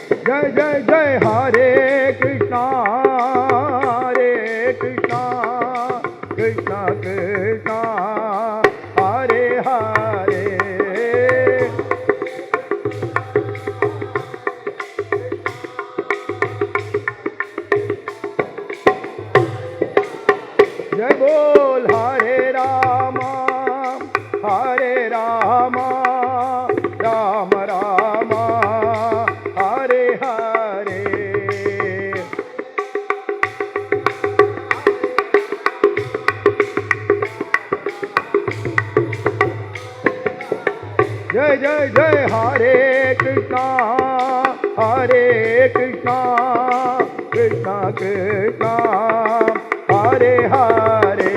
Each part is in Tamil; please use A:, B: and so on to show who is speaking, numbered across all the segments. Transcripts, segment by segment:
A: जय जय जय हरे कृष्णा कृष्णा कृष्णा हरे हरे। जय बोल हरे राम राम राम हरे हरे। जय जय जय हरे कृष्णा कृष्णा कृष्णा हरे हरे।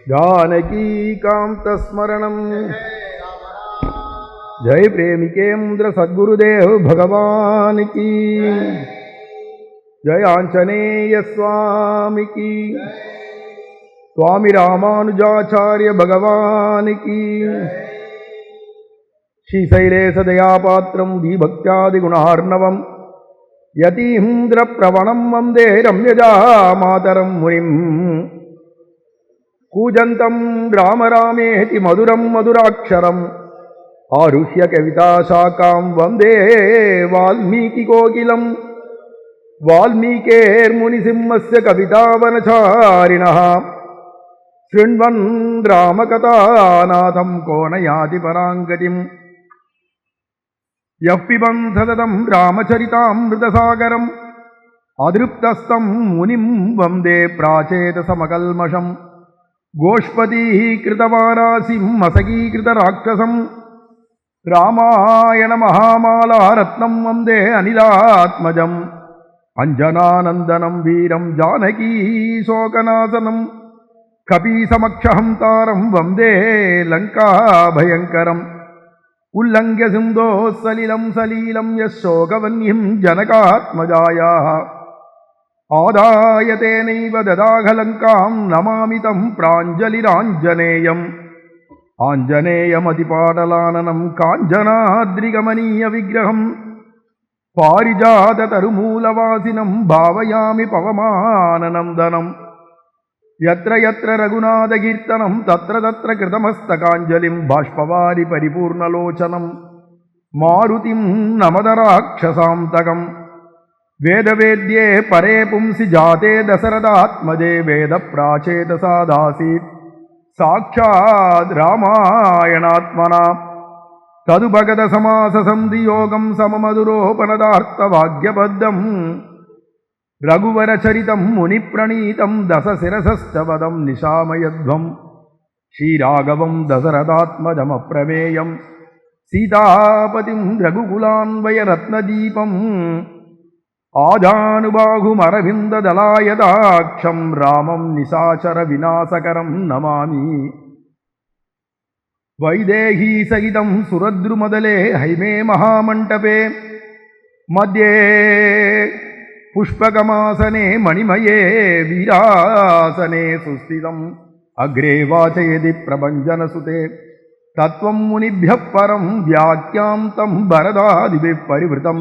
A: जानकी कांत स्मरणं जय प्रेमिकेन्द्र सद्गुरुदेव भगवान की जय। आंजनेय स्वामी की स्वामी रामानुजाचार्य भगवान की। श्रीशैलेश दयापात्रं दीभक्त्यादिगुणार्णवं यतीन्द्र प्रवणं वंदे रम्यजा मातरं मुनिं। कूजन्तं राम रामेति मधुरं मधुराक्षरम् आरुह्य कविताशाखां वंदे वाल्मीकिकोकिलम्। वाल्मीकेर्मुनिसिंहस्य कवितावनचारिणः शृण्वन् रामकथानाथं को न याति पराङ्गतिम्। यः पिबन् सततं रामचरितामृतसागरम् अदृप्तस्तं मुनिं वन्दे प्राचेतसमकल्मषम्। गोष्पतिः कृतवारासिं मसकीकृतराक्षसं रामायण महामाला रत्नं वन्दे अनिलात्मजम्। अंजनानन्दनं वीरं जानकी शोकनाशनं कपीसमक्षहंतारं वन्दे लङ्काभयङ्करम्। उल्लङ्घ्य सिन्धोः सलिलं सलीलं यशोकवह्निं जनकात्मजायाः आदाय तेनैव ददाघलङ्कां नमामि तं प्राञ्जलिराञ्जनेयम्। आञ्जनेयमतिपाटलाननं काञ्चनाद्रिकमनीयविग्रहं पारिजाततरुमूलवासिनं भावयामि पवमाननन्दनं। यत्र यत्र रघुनाथकीर्तनं तत्र तत्र कृतमस्तकाञ्जलिं बाष्पवारि परिपूर्णलोचनं मारुतिं नमद राक्षसान्तकम्। वेदवेद्ये परे पुंसि जाते दशरथात्मजे वेदप्राचेतसादासीत् साक्षात् रामायणात्मना। तदुपगतसमाससन्धियोगं सममधुरोपनदार्थवाक्यबद्धं रघुवरचरितं मुनिप्रणीतं दशशिरसश्च वदं निशामयध्वं। श्रीराघवं दशरथात्मजमप्रमेयं सीतापतिं रघुकुलान्वयरत्नदीपम् आजानुबाहुमरविन्ददलायदाक्षं रामं निशाचरविनाशकरं नमामि। वैदेही सहितं सुरद्रुमदले हैमे महामण्टपे मध्ये पुष्पकमासने मणिमये वीरासने सुस्थितम्। अग्रे वाचयति प्रभञ्जनसुते तत्त्वं मुनिभ्यः परं व्याख्यां तं भरदादिभिः परिवृतं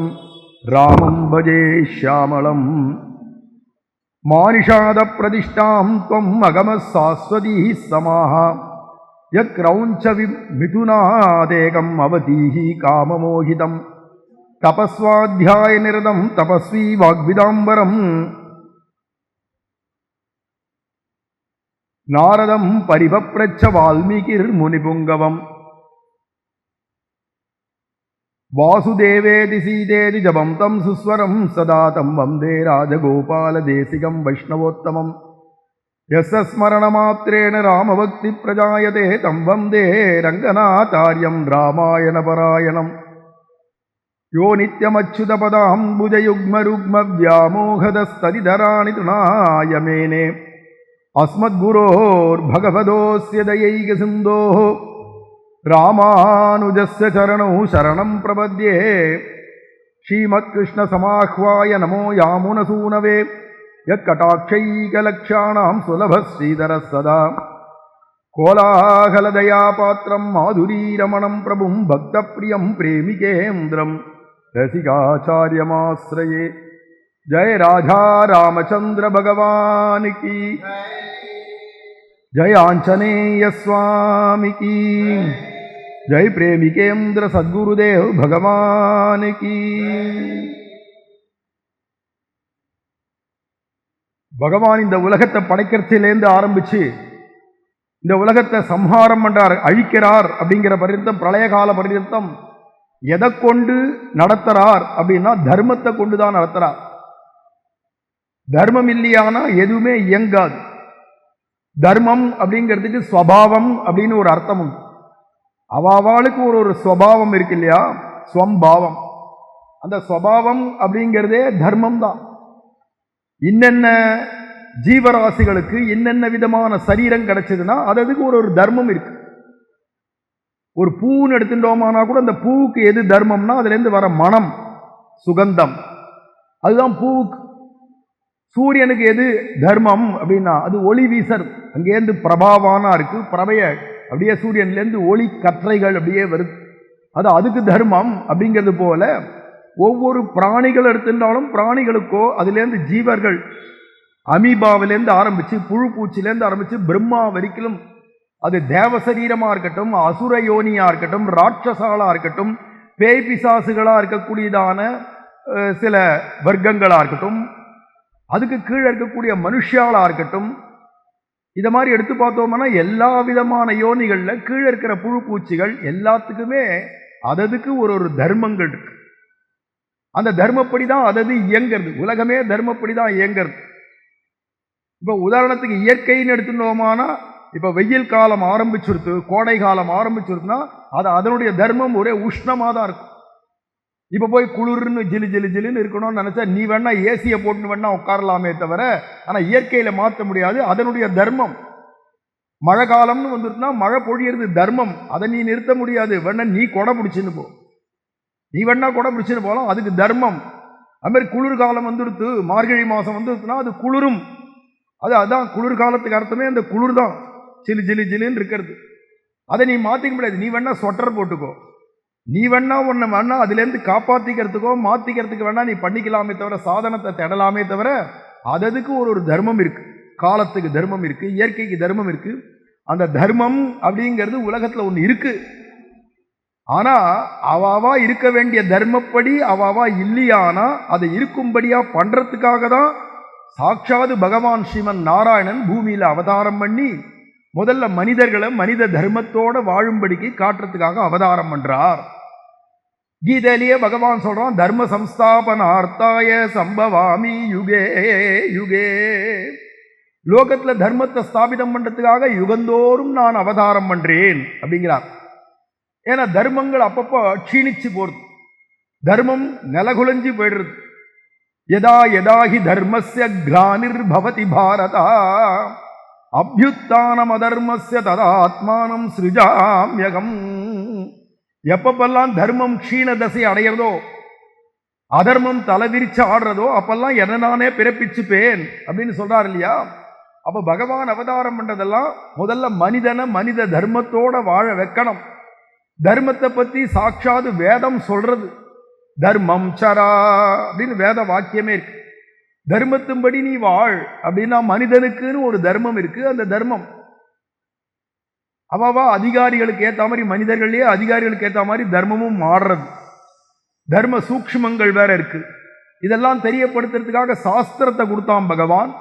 A: रामं भजे श्यामलम्। मानिषादप्रतिष्ठां त्वम् अगमः शाश्वतीः समाः यक्रौञ्च मिथुनादेकम् अवतीः काममोहितम्। तपस्वाध्यायनिरतं तपस्वी वाग्विदाम्बरम् नारदं परिपप्रच्छ वाल्मीकिर्मुनिपुङ्गवम्। वासुदेवेति सीतेति जपं तं सुस्वरं सदा तं वन्दे राजगोपालदेशिकं वैष्णवोत्तमम्। यस्य स्मरणमात्रेण रामभक्तिप्रजायते तं वन्दे रङ्गनाथार्यं रामायणपरायणम्। यो नित्यमच्युतपदाम्बुजयुग्मरुग्मव्यामोहदस्तदिधराणि तृणाय मेने अस्मद्गुरोर्भगवतोऽस्य दयैकसिन्धोः रामानुजस्य चरणौ शरणं प्रपद्ये। श्रीमत्कृष्णसमाह्वाय नमो यामुनसूनवे யத்கடாட்சைகலக்ஷாணாம் சுலப ஸ்ரீதர சதா கோலாகலதயா பாத்திரம் மாதுரீரமணம் பிரபும் பக்த பிரியம் பிரேமிகேந்திரம் ரசிகாச்சாரியமாஸ்ரயே. ஜெய ராஜா ராமச்சந்திர பகவான் கி, ஜெய ஆஞ்சநேய சுவாமி கி, ஜெய் பிரேமிகேந்திர சத்குருதேவ் பகவான் கி. பகவான் இந்த உலகத்தை படைக்கிறதுலேருந்து ஆரம்பிச்சு இந்த உலகத்தை சம்ஹாரம் பண்றார், அழிக்கிறார் அப்படிங்கிற பரிந்தம், பிரளய கால பரிந்தம் எதை கொண்டு நடத்துறார் அப்படின்னா தர்மத்தை கொண்டு தான் நடத்துறார். தர்மம் இல்லையானா எதுவுமே இயங்காது. தர்மம் அப்படிங்கிறதுக்கு ஸ்வபாவம் அப்படின்னு ஒரு அர்த்தம் உண்டு. அவாவாளுக்கு ஒரு ஸ்வபாவம் இருக்கு இல்லையா, ஸ்வம்பாவம். அந்த ஸ்வபாவம் அப்படிங்கிறதே தர்மம் தான். இன்னென்ன ஜீவராசிகளுக்கு என்னென்ன விதமான சரீரம் கிடைச்சதுன்னா அதுக்கு ஒரு தர்மம் இருக்கு. ஒரு பூன்னு எடுத்துட்டோமானா கூட அந்த பூவுக்கு எது தர்மம்னா அதுலேருந்து வர மனம், சுகந்தம், அதுதான் பூவுக்கு. சூரியனுக்கு எது தர்மம் அப்படின்னா அது ஒளி வீசர், அங்கேருந்து பிரபாவானா இருக்கு, பிரபைய அப்படியே சூரியன்லேருந்து ஒளி கற்றைகள் அப்படியே வருது, அது அதுக்கு தர்மம். அப்படிங்கிறது போல ஒவ்வொரு பிராணிகள் எடுத்துட்டாலும் பிராணிகளுக்கோ அதுலேருந்து ஜீவர்கள் அமீபாவிலேருந்து ஆரம்பிச்சு புழு பூச்சிலேருந்து ஆரம்பிச்சு பிரம்மா வரைக்கும், அது தேவசரீரமா இருக்கட்டும், அசுர யோனியா இருக்கட்டும், ராட்சசாலா இருக்கட்டும், பேய் பிசாசுகளா இருக்கக்கூடியதான சில வர்க்கங்களா இருக்கட்டும், அதுக்கு கீழே இருக்கக்கூடிய மனுஷாலா இருக்கட்டும், இதை மாதிரி எடுத்து பார்த்தோம்னா எல்லா விதமான யோனிகள்ல கீழே இருக்கிற புழு பூச்சிகள் எல்லாத்துக்குமே அததுக்கு ஒரு தர்மங்கள் இருக்கு. அந்த தர்மப்படி தான் அதது இயங்கிறது. உலகமே தர்மப்படி தான் இயங்கிறது. இப்போ உதாரணத்துக்கு இயற்கைன்னு எடுத்துட்டோமானா இப்போ வெயில் காலம் ஆரம்பிச்சுருத்து, கோடை காலம் ஆரம்பிச்சுருத்துனா அது அதனுடைய தர்மம் ஒரே உஷ்ணமாக தான் இருக்கும். இப்போ போய் குளிர்னு ஜிலு ஜிலு ஜிலுன்னு இருக்கணும்னு நினச்சா நீ வேணா ஏசியை போட்டுன்னு வேணா உட்காரலாமே தவிர, ஆனால் இயற்கையில் மாற்ற முடியாது, அதனுடைய தர்மம். மழை காலம்னு வந்துருச்சுன்னா மழை பொழியறது தர்மம், அதை நீ நிறுத்த முடியாது. வேணா நீ கொடை பிடிச்சின்னு போ, நீ வேணா கொடை பிடிச்சின்னு போகலாம், அதுக்கு தர்மம். அதுமாதிரி குளிர்காலம் வந்துடுத்து, மார்கழி மாதம் வந்துடுச்சுன்னா அது குளிரும், அதான் குளிர்காலத்துக்கு அர்த்தமே அந்த குளிர் தான், சிலு சிலு சிலுன்னு இருக்கிறது. அதை நீ மாற்றிக்க முடியாது. நீ வேணா ஸ்வெட்டர் போட்டுக்கோ, நீ வேணா ஒன்று வேணா அதுலேருந்து காப்பாற்றிக்கிறதுக்கோ மாற்றிக்கிறதுக்கு வேணா நீ பண்ணிக்கலாமே தவிர, சாதனத்தை தேடலாமே தவிர, அததுக்கு ஒரு தர்மம் இருக்கு. காலத்துக்கு தர்மம் இருக்கு, இயற்கைக்கு தர்மம் இருக்கு. அந்த தர்மம் அப்படிங்கிறது உலகத்தில் ஒன்று இருக்கு. ஆனா அவாவா இருக்க வேண்டிய தர்மப்படி அவாவா இல்லையானா அதை இருக்கும்படியா பண்றதுக்காக தான் சாட்சாது பகவான் ஸ்ரீமன் நாராயணன் பூமியில அவதாரம் பண்ணி முதல்ல மனிதர்களை மனித தர்மத்தோட வாழும்படிக்கு காட்டுறதுக்காக அவதாரம் பண்றார். கீதையிலேயே பகவான் சொல்றான், தர்ம சம்ஸ்தாபனார்த்தாய சம்பவாமி யுகே யுகே. லோகத்துல தர்மத்தை ஸ்தாபிதம் பண்றதுக்காக யுகந்தோறும் நான் அவதாரம் பண்றேன் அப்படிங்கிறார். ஏன்னா தர்மங்கள் அப்பப்போ க்ஷீணிச்சு போறது, தர்மம் நிலகுலைஞ்சு போயிடுறது. யதா யதாஹி தர்மஸ்ய கிளானிர் பவதி பாரதா அபியுத்தானம் அதர்மஸ்ய ததாத்மானம் சிருஜாம்யகம். எப்பப்பெல்லாம் தர்மம் க்ஷீண தசை அடையிறதோ, அதர்மம் தலைவிரிச்சு ஆடுறதோ, அப்பெல்லாம் என்ன நானே பிறப்பிச்சுப்பேன் அப்படின்னு சொல்றாரு இல்லையா. அப்ப பகவான் அவதாரம் பண்றதெல்லாம் முதல்ல மனிதனை மனித தர்மத்தோட வாழ வைக்கணும். தர்மத்தை பத்தி சாட்சாது வேதம் சொல்றது, தர்மம் சரா அப்படின்னு வேத வாக்கியமே இருக்கு. தர்மத்தின்படி நீ வாழ் அப்படின்னா மனிதனுக்குன்னு ஒரு தர்மம் இருக்கு. அந்த தர்மம் அவாவா அதிகாரிகளுக்கு ஏற்ற மாதிரி, மனிதர்களே அதிகாரிகளுக்கு ஏற்ற மாதிரி தர்மமும் மாறுறது. தர்ம சூக்ஷ்மங்கள் வேற இருக்கு. இதெல்லாம் தெரியப்படுத்துறதுக்காக சாஸ்திரத்தை கொடுத்தான் பகவான்.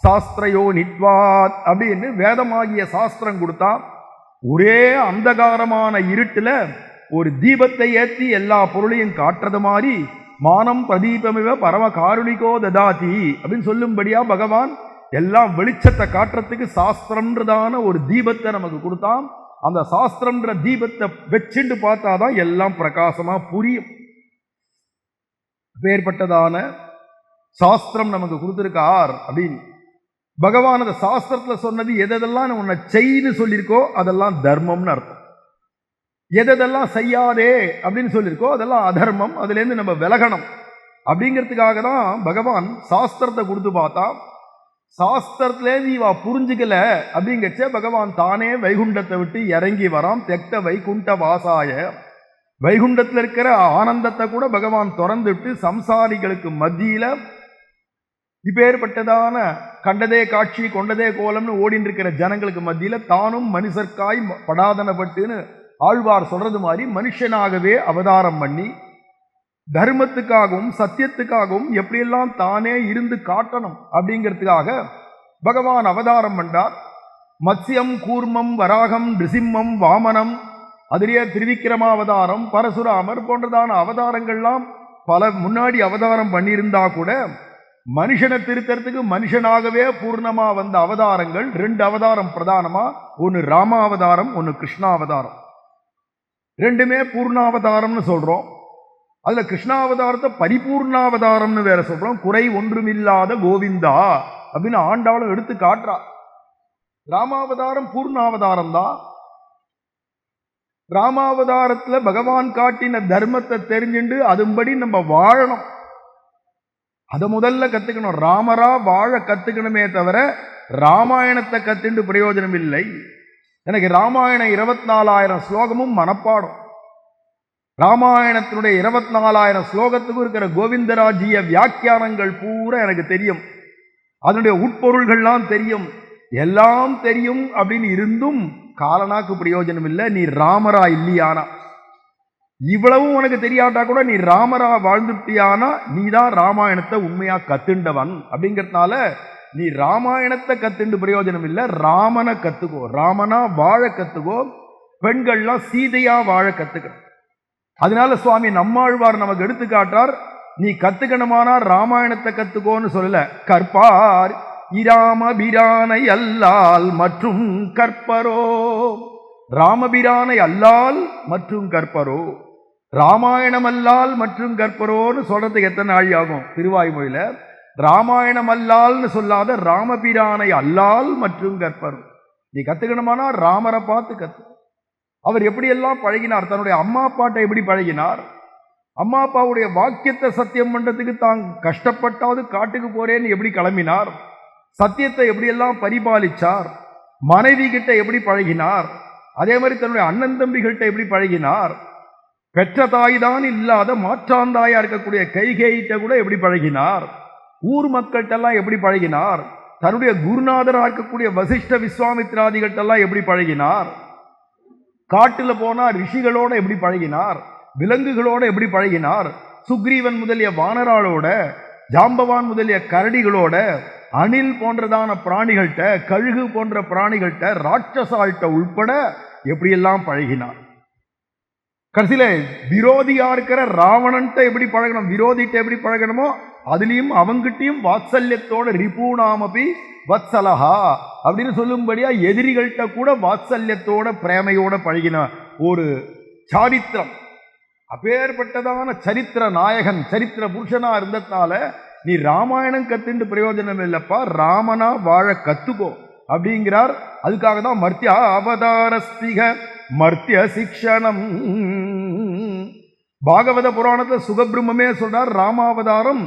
A: சாஸ்திரயோ நித்வாத் அப்படின்னு வேதமாகிய சாஸ்திரம் கொடுத்தான். ஒரே அந்தகாரமான இருட்டுல ஒரு தீபத்தை ஏற்றி எல்லா பொருளையும் காட்டுறது மாதிரி மானம் பிரதீபமிவ பரம காருணிகோ ததாதி அப்படின்னு சொல்லும்படியா பகவான் எல்லாம் வெளிச்சத்தை காட்டுறதுக்கு சாஸ்திரம்ன்றதான ஒரு தீபத்தை நமக்கு கொடுத்தான். அந்த சாஸ்திரம்ன்ற தீபத்தை வச்சுட்டு பார்த்தாதான் எல்லாம் பிரகாசமா புரியும். பேர்பட்டதான சாஸ்திரம் நமக்கு கொடுத்திருக்கார் அப்படின்னு பகவான் அந்த சாஸ்திரத்துல சொன்னது எதெல்லாம் உன்னை செய்ன்னு சொல்லியிருக்கோ அதெல்லாம் தர்மம்னு அர்த்தம். எதெல்லாம் செய்யாதே அப்படின்னு சொல்லியிருக்கோ அதெல்லாம் அதர்மம், அதுலேருந்து நம்ம விலகணும் அப்படிங்கிறதுக்காக தான் பகவான் சாஸ்திரத்தை கொடுத்து பார்த்தா. சாஸ்திரத்திலே நீ வா புரிஞ்சுக்கல அப்படிங்கச்சே பகவான் தானே வைகுண்டத்தை விட்டு இறங்கி வரான். தெக்த வைகுண்ட வாசாய, வைகுண்டத்தில் இருக்கிற ஆனந்தத்தை கூட பகவான் திறந்துட்டு சம்சாரிகளுக்கு மத்தியில இப்பேற்பட்டதான கண்டதே காட்சி கொண்டதே கோலம்னு ஓடின்னு இருக்கிற ஜனங்களுக்கு மத்தியில தானும் மனுஷர்க்காய் படாதனப்பட்டுன்னு ஆழ்வார் சொல்றது மாதிரி மனுஷனாகவே அவதாரம் பண்ணி தர்மத்துக்காகவும் சத்தியத்துக்காகவும் எப்படியெல்லாம் தானே இருந்து காட்டணும் அப்படிங்கிறதுக்காக பகவான் அவதாரம் பண்ணார். மத்ஸ்யம், கூர்மம், வராகம், நிருசிம்மம், வாமனம், அதிலேயே திருவிக்கிரமாவதாரம், பரசுராமர் போன்றதான அவதாரங்கள்லாம் பல முன்னாடி அவதாரம் பண்ணியிருந்தா கூட மனுஷனை திருத்தறதுக்கு மனுஷனாகவே பூர்ணமா வந்த அவதாரங்கள் 2 அவதாரம் பிரதானமா, ஒன்னு ராமாவதாரம், ஒன்னு கிருஷ்ணாவதாரம். ரெண்டுமே பூர்ணாவதாரம்னு சொல்றோம். அதுல கிருஷ்ணாவதாரத்தை பரிபூர்ணாவதாரம்னு வேற சொல்றோம். குறை ஒன்றுமில்லாத கோவிந்தா அப்படின்னு ஆண்டாளும் எடுத்து காட்டுறா. ராமாவதாரம் பூர்ணாவதாரம் தான். ராமாவதாரத்துல பகவான் காட்டின தர்மத்தை தெரிஞ்சுண்டு அதுபடி நம்ம வாழணும். அதை முதல்ல கத்துக்கணும். ராமரா வாழ கத்துக்கணுமே தவிர ராமாயணத்தை கத்துண்டு பிரயோஜனம் இல்லை. எனக்கு ராமாயணம் 24,000 ஸ்லோகமும் மனப்பாடம். ராமாயணத்தினுடைய 24,000 ஸ்லோகத்துக்கும் இருக்கிற கோவிந்தராஜ்ய வியாக்கியானங்கள் பூரா எனக்கு தெரியும். அதனுடைய உட்பொருள்கள்லாம் தெரியும், எல்லாம் தெரியும். அப்படின்னு இருந்தும் காலனாக்கு பிரயோஜனம் இல்லை. நீ ராமரா இல்லையானா, இவ்வளவும் உனக்கு தெரியாட்டா கூட நீ ராமரா வாழ்ந்துட்டியானா நீ தான் ராமாயணத்தை உண்மையா கத்துண்டவன். அப்படிங்கிறதுனால நீ ராமாயணத்தை கத்துண்டு பிரயோஜனம் இல்லை, ராமனை கத்துக்கோ. ராமனா வாழ கத்துக்கோ. பெண்கள்லாம் சீதையா வாழ கத்துக்கணும். அதனால சுவாமி நம்மாழ்வார் நமக்கு எடுத்து காட்டார், நீ கத்துக்கணுமானா ராமாயணத்தை கத்துக்கோன்னு சொல்லல. கற்பார் இராமபிரானை அல்லால் மற்றும் கற்பரோ, ராமபிரானை அல்லால் மற்றும் கற்பரோ. ராமாயணம் அல்லால் மற்றும் கற்பரோன்னு சொல்றதுக்கு எத்தனை நாள் ஆகும் திருவாய்மொழியில? ராமாயணம் அல்லால்னு சொல்லாத ராமபிரானை அல்லால் மற்றும் கற்பரோ. நீ கத்துக்கணுமானா ராமரை பார்த்து கத்து. அவர் எப்படியெல்லாம் பழகினார், தன்னுடைய அம்மா அப்பாட்ட எப்படி பழகினார், அம்மா அப்பாவுடைய வாக்கியத்தை சத்தியம் பண்றதுக்கு தான் கஷ்டப்பட்டாவது காட்டுக்கு போறேன்னு எப்படி கிளம்பினார், சத்தியத்தை எப்படியெல்லாம் பரிபாலிச்சார், மனைவி கிட்ட எப்படி பழகினார், அதே மாதிரி தன்னுடைய அண்ணன் தம்பிகள்கிட்ட எப்படி பழகினார், பெற்ற தாய் தான் இல்லாத மாற்றாந்தாயா இருக்கக்கூடிய கைகேயிட்ட கூட எப்படி பழகினார், ஊர் மக்கள்கிட்டெல்லாம் எப்படி பழகினார், தன்னுடைய குருநாதராக இருக்கக்கூடிய வசிஷ்ட விஸ்வாமித்ராதிகள்கிட்டெல்லாம் எப்படி பழகினார், காட்டுல போனா ரிஷிகளோட எப்படி பழகினார், விலங்குகளோட எப்படி பழகினார், சுக்ரீவன் முதலிய வானராளோட, ஜாம்பவான் முதலிய கரடிகளோட, அணில் போன்றதான பிராணிகள்கிட்ட, கழுகு போன்ற பிராணிகள்கிட்ட, ராட்சசால்கிட்ட உள்பட எப்படியெல்லாம் பழகினார். கடைசியில விரோதியா இருக்கிற ராவணன்ட்ட எப்படி பழகணும், விரோதிட்ட எப்படி பழகணுமோ அதுலயும் அவங்கிட்டையும் வாத்சல்யத்தோட ரிபூணாமபி வத்சலஹா அப்படின்னு சொல்லும்படியா எதிரிகள்கிட்ட கூட வாத்சல்யத்தோட பிரேமையோட பழகின ஒரு சாரித்திரம். அப்பேற்பட்டதான சரித்திர நாயகன், சரித்திர புருஷனா இருந்ததுனால நீ ராமாயணம் கத்துண்டு பிரயோஜனம் இல்லப்பா, ராமனா வாழ கத்துக்கோ அப்படிங்கிறார். அதுக்காக தான் மர்த்தியா அவதாரஸ்திக மர்த்திய சிக்ஷணம். பாகவத புராணத்தை சுகபிரம்மே சொல்றார், ராமாவதாரம்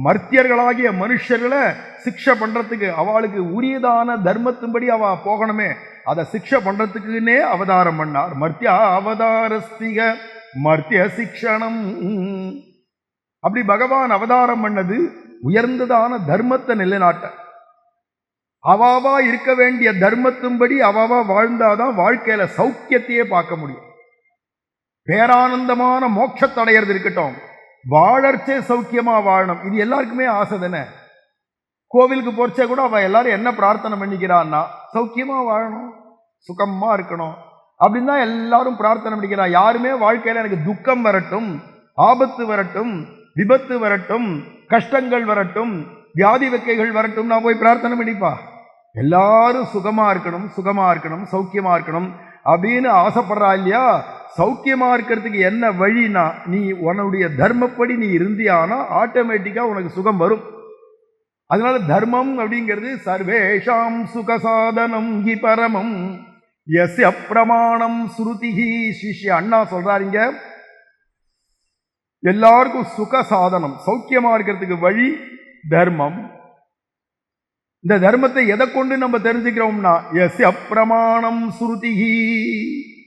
A: மர்த்தியர்களாகிய மனுஷர்களை சிக்ஷை பண்றதுக்கு, அவளுக்கு உரியதான தர்மத்தின்படி அவ போகணுமே, அதை சிக்ஷை பண்றதுக்குன்னே அவதாரம் பண்ணார். மர்த்தியா அவதாரஸ்திக மர்த்திய சிக்ஷணம். அப்படி பகவான் அவதாரம் பண்ணது உயர்ந்ததான தர்மத்தை நிலைநாட்ட. அவாவா இருக்க வேண்டிய தர்மத்தின்படி அவாவா வாழ்ந்தாதான் வாழ்க்கையில சௌக்கியத்தையே பார்க்க முடியும். பேரானந்தமான மோட்சத்தடையிறது இருக்கட்டும், வாழர்ச்சே சௌக்கியமா வாழணும், இது எல்லாருக்குமே ஆசை தானே. கோவிலுக்கு போறச்சே கூட அவ எல்லாரும் என்ன பிரார்த்தனை பண்ணிக்கிறான்னா சௌக்கியமா வாழணும், சுகமா இருக்கணும் அப்படின்னு தான் எல்லாரும் பிரார்த்தனை பண்ணிக்கிறா. யாருமே வாழ்க்கையில எனக்கு துக்கம் வரட்டும், ஆபத்து வரட்டும், விபத்து வரட்டும், கஷ்டங்கள் வரட்டும், வியாதி வெக்கைகள் வரட்டும் நான் போய் பிரார்த்தனை பண்ணிப்பா. எல்லாரும் சுகமா இருக்கணும், சுகமா இருக்கணும், சௌக்கியமா இருக்கணும் அப்படின்னு ஆசைப்படுறா இல்லையா? சௌக்கியமா இருக்கிறதுக்கு என்ன வழினா, நீ உன்னுடைய தர்மப்படி நீ இருந்தியானா ஆட்டோமேட்டிக்கா உனக்கு சுகம் வரும். அதனால தர்மம் அப்படிங்கிறது சர்வேஷாம் சுகசாதனம் ஹி பரமம் யஸ்ய பிரமாணம் ஸ்ருதிஹி. சிஷ்ய அண்ணா சொல்றாருங்க, எல்லாருக்கும் சுக சாதனம், சௌக்கியமா இருக்கிறதுக்கு வழி தர்மம். இந்த தர்மத்தை எதை கொண்டு நம்ம தெரிஞ்சுக்கிறோம்னா எஸ்ய பிரமாணம் ஸ்ருதிஹி,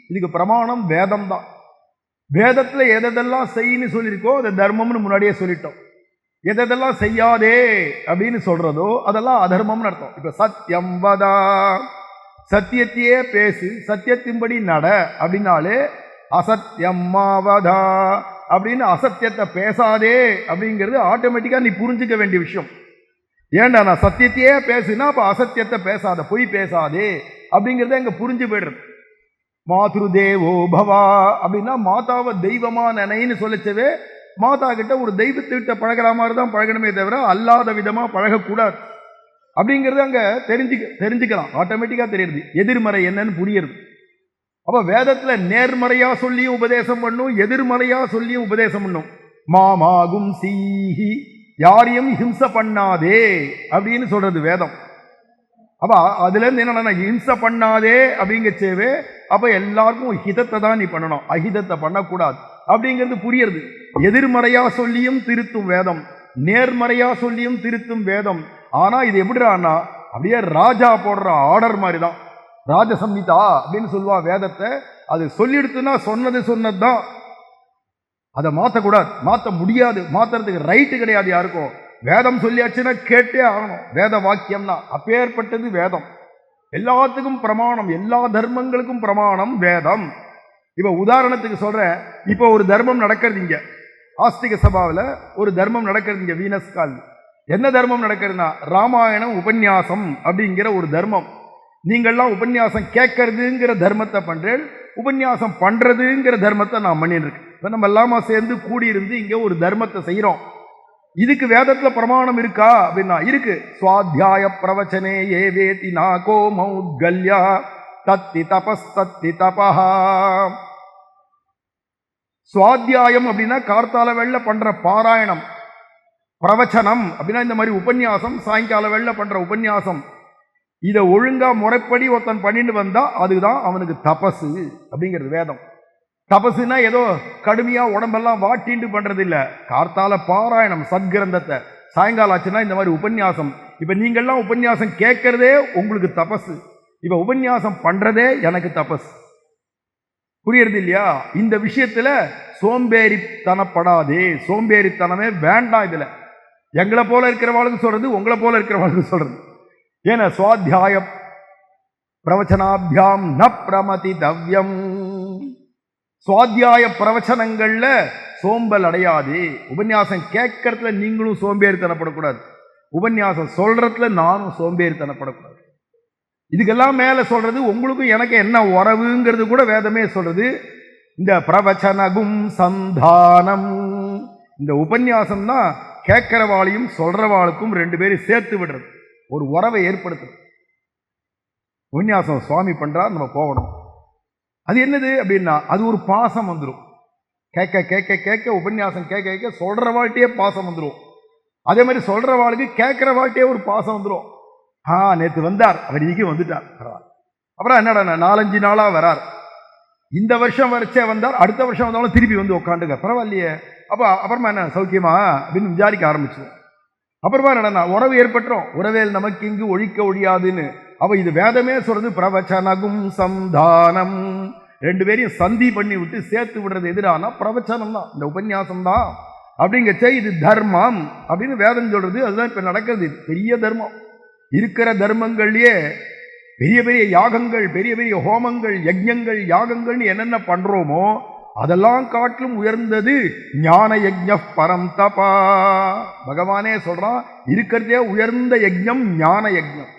A: இதுக்கு பிரமாணம் வேதம் தான். வேதத்துல எதெல்லாம் செய்யின்னு சொல்லியிருக்கோ அதை தர்மம்னு முன்னாடியே சொல்லிட்டோம். எதெல்லாம் செய்யாதே அப்படின்னு சொல்றதோ அதெல்லாம் அதர்மம்னு அர்த்தம். இப்ப சத்தியம் வதா, சத்தியத்தையே பேசு, சத்தியத்தின்படி நட அப்படின்னாலே அசத்தியம் மாவதா அப்படின்னு அசத்தியத்தை பேசாதே அப்படிங்கிறது ஆட்டோமேட்டிக்கா நீ புரிஞ்சுக்க வேண்டிய விஷயம். ஏன்டா நான் சத்தியத்தையே பேசுனா அப்ப அசத்தியத்தை பேசாத, பொய் பேசாதே அப்படிங்கிறத எங்க புரிஞ்சு போயிடுறது. மாத்ரு தேவோ பவா அப்படின்னா மாதாவை தெய்வமா நினைன்னு சொல்லிச்சவே மாதா கிட்ட ஒரு தெய்வத்திட்ட பழகிற மாதிரி தான் பழகணுமே தவிர அல்லாத விதமா பழகக்கூடாது அப்படிங்கிறது அங்க தெரிஞ்சுக்கலாம். ஆட்டோமேட்டிக்கா தெரியுது எதிர்மறை என்னன்னு புரியுது. அப்ப வேதத்துல நேர்மறையா சொல்லியும் உபதேசம் பண்ணும், எதிர்மறையா சொல்லியும் உபதேசம் பண்ணும். மாமாகும் சீஹி, யாரையும் ஹிம்சை பண்ணாதே அப்படின்னு சொல்றது வேதம். அப்ப அதுல இருந்து என்ன, ஹிம்சை பண்ணாதே அப்படிங்கச்சேவே அப்ப எல்லாருக்கும் ஹிதத்தை தான் நீ பண்ணணும், அஹிதத்தை பண்ணக்கூடாது அப்படிங்கிறது புரியுது. எதிர்மறையா சொல்லியும் திருத்தும் வேதம், நேர்மறையா சொல்லியும் திருத்தும் வேதம். ஆனா இது எப்படிறான்னா அப்படியே ராஜா போடுற ஆர்டர் மாதிரி தான். ராஜசம்ஹிதா அப்படின்னு சொல்லுவா வேதத்தை. அது சொல்லிடுத்துன்னா சொன்னதுதான், அதை மாற்றக்கூடாது, மாற்ற முடியாது, மாத்துறதுக்கு ரைட்டு கிடையாது யாருக்கும். வேதம் சொல்லியாச்சுன்னா கேட்டே ஆகணும். வேத வாக்கியம்னா அப்பேற்பட்டது வேதம். எல்லாத்துக்கும் பிரமாணம், எல்லா தர்மங்களுக்கும் பிரமாணம் வேதம். இப்ப உதாரணத்துக்கு சொல்றேன், இப்ப ஒரு தர்மம் நடக்கிறது இங்க ஆஸ்திக சபாவில், ஒரு தர்மம் நடக்கிறது இங்க வீனஸ் கால். என்ன தர்மம் நடக்கிறதுனா ராமாயணம் உபன்யாசம் அப்படிங்கிற ஒரு தர்மம். நீங்கள்லாம் உபன்யாசம் கேட்கறதுங்கிற தர்மத்தை பண்றேன், உபன்யாசம் பண்றதுங்கிற தர்மத்தை நான் பண்ணிட்டு இருக்கேன். இப்ப நம்ம எல்லாமா சேர்ந்து கூடியிருந்து இங்க ஒரு தர்மத்தை செய்யறோம். இதுக்கு வேதத்துல பிரமாணம் இருக்கா அப்படின்னா இருக்கு. சுவாத்தியாய பிரவச்சனே ஏ வேதி நாகோ மௌத்கல்யா தத்தி தபஸ்தத்தி தபஹா. சுவாத்தியாயம் அப்படின்னா கார்த்தால வேளை பண்ற பாராயணம். பிரவச்சனம் அப்படின்னா இந்த மாதிரி உபன்யாசம், சாயங்கால வேளை பண்ற உபன்யாசம். இதை ஒழுங்கா முறைப்படி ஒருத்தன் பண்ணிட்டு வந்தா அதுதான் அவனுக்கு தபசு அப்படிங்கிறது வேதம். தபசுனா ஏதோ கடுமையா உடம்பெல்லாம் வாட்டிண்டு பண்றது இல்ல. கார்த்தால பாராயணம் சத்கிரந்தத்தை, சாயங்காலம் ஆச்சுன்னா இந்த மாதிரி உபன்யாசம். இப்ப நீங்கள்லாம் உபன்யாசம் கேட்கறதே உங்களுக்கு தபசு, இப்ப உபன்யாசம் பண்றதே எனக்கு தபஸ். புரியுறது இல்லையா? இந்த விஷயத்துல சோம்பேறித்தனப்படாதே, சோம்பேறித்தனமே வேண்டாம். இதுல எங்களை போல இருக்கிறவாளுக்கு சொல்றது, உங்களை போல இருக்கிறவாளுக்கு சொல்றது. ஏன்னா சுவாத்தியாய பிரவச்சனாபியாம் ந பிரமதி தவ்யம். சுவாத்தியாய பிரவச்சனங்கள்ல சோம்பல் அடையாது. உபன்யாசம் கேட்கறதுல நீங்களும் சோம்பேறித்தனப்படக்கூடாது, உபன்யாசம் சொல்றதுல நானும் சோம்பேறித்தனப்படக்கூடாது. இதுக்கெல்லாம் மேல சொல்றது உங்களுக்கும் எனக்கு என்ன உறவுங்கிறது கூட வேதமே சொல்றது. இந்த பிரவச்சனகும் சந்தானம், இந்த உபன்யாசம் தான் கேட்கிறவாளையும் சொல்றவாளுக்கும் ரெண்டு பேரும் சேர்த்து விடுறது, ஒரு உறவை ஏற்படுத்துறது. உபன்யாசம் சுவாமி பண்றா, நம்ம போகணும். அது என்னது அப்படின்னா அது ஒரு பாசம் வந்துடும். கேட்க கேட்க கேட்க உபன்யாசம் கேட்க கேட்க சொல்ற வாழ்க்கையே பாசம் வந்துடும். அதே மாதிரி சொல்ற வாழ்க்கை கேட்கிற வாழ்க்கையே ஒரு பாசம் வந்துடும். நேற்று வந்தார், அவர் இன்னைக்கு வந்துட்டார், அப்புறம் என்னடா 4-5 நாளா வரார். இந்த வருஷம் வரைச்சே வந்தார், அடுத்த வருஷம் வந்தாலும் திருப்பி வந்து உட்காந்துக்க, பரவாயில்லையே. அப்புறமா என்ன சௌக்கியமா அப்படின்னு விசாரிக்க ஆரம்பிச்சுவோம். அப்புறமா என்னடா உறவு ஏற்பட்டுரும், உறவேல் நமக்கு இங்கு ஒழிக்க ஒழியாதுன்னு. அவ இது வேதமே சொல்றது. பிரவச்சனகும் சந்தானம், ரெண்டு பேரையும் சந்தி பண்ணி விட்டு சேர்த்து விடுறது எதிரானா பிரவச்சனம் தான், இந்த உபன்யாசம் தான் அப்படிங்கச்சே இது தர்மம் அப்படின்னு வேதம் சொல்றது. அதுதான் இப்ப நடக்கிறது. பெரிய தர்மம். இருக்கிற தர்மங்கள்லயே பெரிய பெரிய யாகங்கள், பெரிய பெரிய ஹோமங்கள், யஜ்ஞங்கள், யாகங்கள்னு என்னென்ன பண்றோமோ அதெல்லாம் காட்டிலும் உயர்ந்தது ஞான யஜ்ஞ பரம் தபா. பகவானே சொல்றான், இருக்கிறதே உயர்ந்த யஜ்ஞம் ஞான யஜ்ஞம்.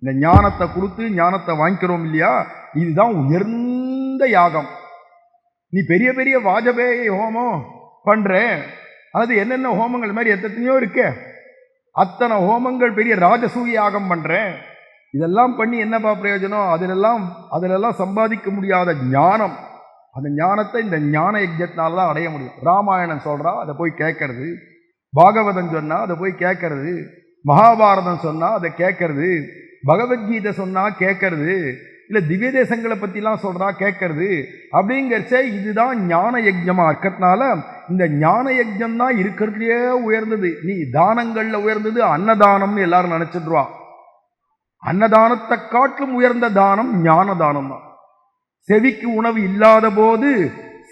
A: இந்த ஞானத்தை கொடுத்து ஞானத்தை வாங்கிக்கிறோம் இல்லையா, இதுதான் உயர்ந்த யாகம். நீ பெரிய பெரிய வாஜபேயி ஹோமம் பண்ற, அது என்னென்ன ஹோமங்கள் மாதிரி எத்தனையோ இருக்கே, அத்தனை ஹோமங்கள் பெரிய ராஜசூய யாகம் பண்றேன். இதெல்லாம் பண்ணி என்னப்பா பிரயோஜனம்? அதிலெல்லாம் சம்பாதிக்க முடியாத ஞானம். அந்த ஞானத்தை இந்த ஞான யஜ்ஞத்தினால தான் அடைய முடியும். ராமாயணம் சொல்றா, அதை போய் கேட்கறது. பாகவதம் சொன்னா அதை போய் கேட்கறது. மகாபாரதம் சொன்னா அதை கேட்கறது. பகவத்கீதை சொன்னா கேட்கறது. இல்ல திவ்ய தேசங்களை பத்திலாம் சொல்றா கேட்கறது. அப்படிங்கிறச்சே இதுதான் ஞான யஜ்ஞமா இருக்கிறதுனால இந்த ஞான யஜ்ஞம் தான் இருக்கிறதுலயே உயர்ந்தது. நீ தானங்கள்ல உயர்ந்தது அன்னதானம்னு எல்லாரும் நினைச்சிடுவா. அன்னதானத்தை காட்டிலும் உயர்ந்த தானம் ஞான தானம் தான். செவிக்கு உணவு இல்லாத போது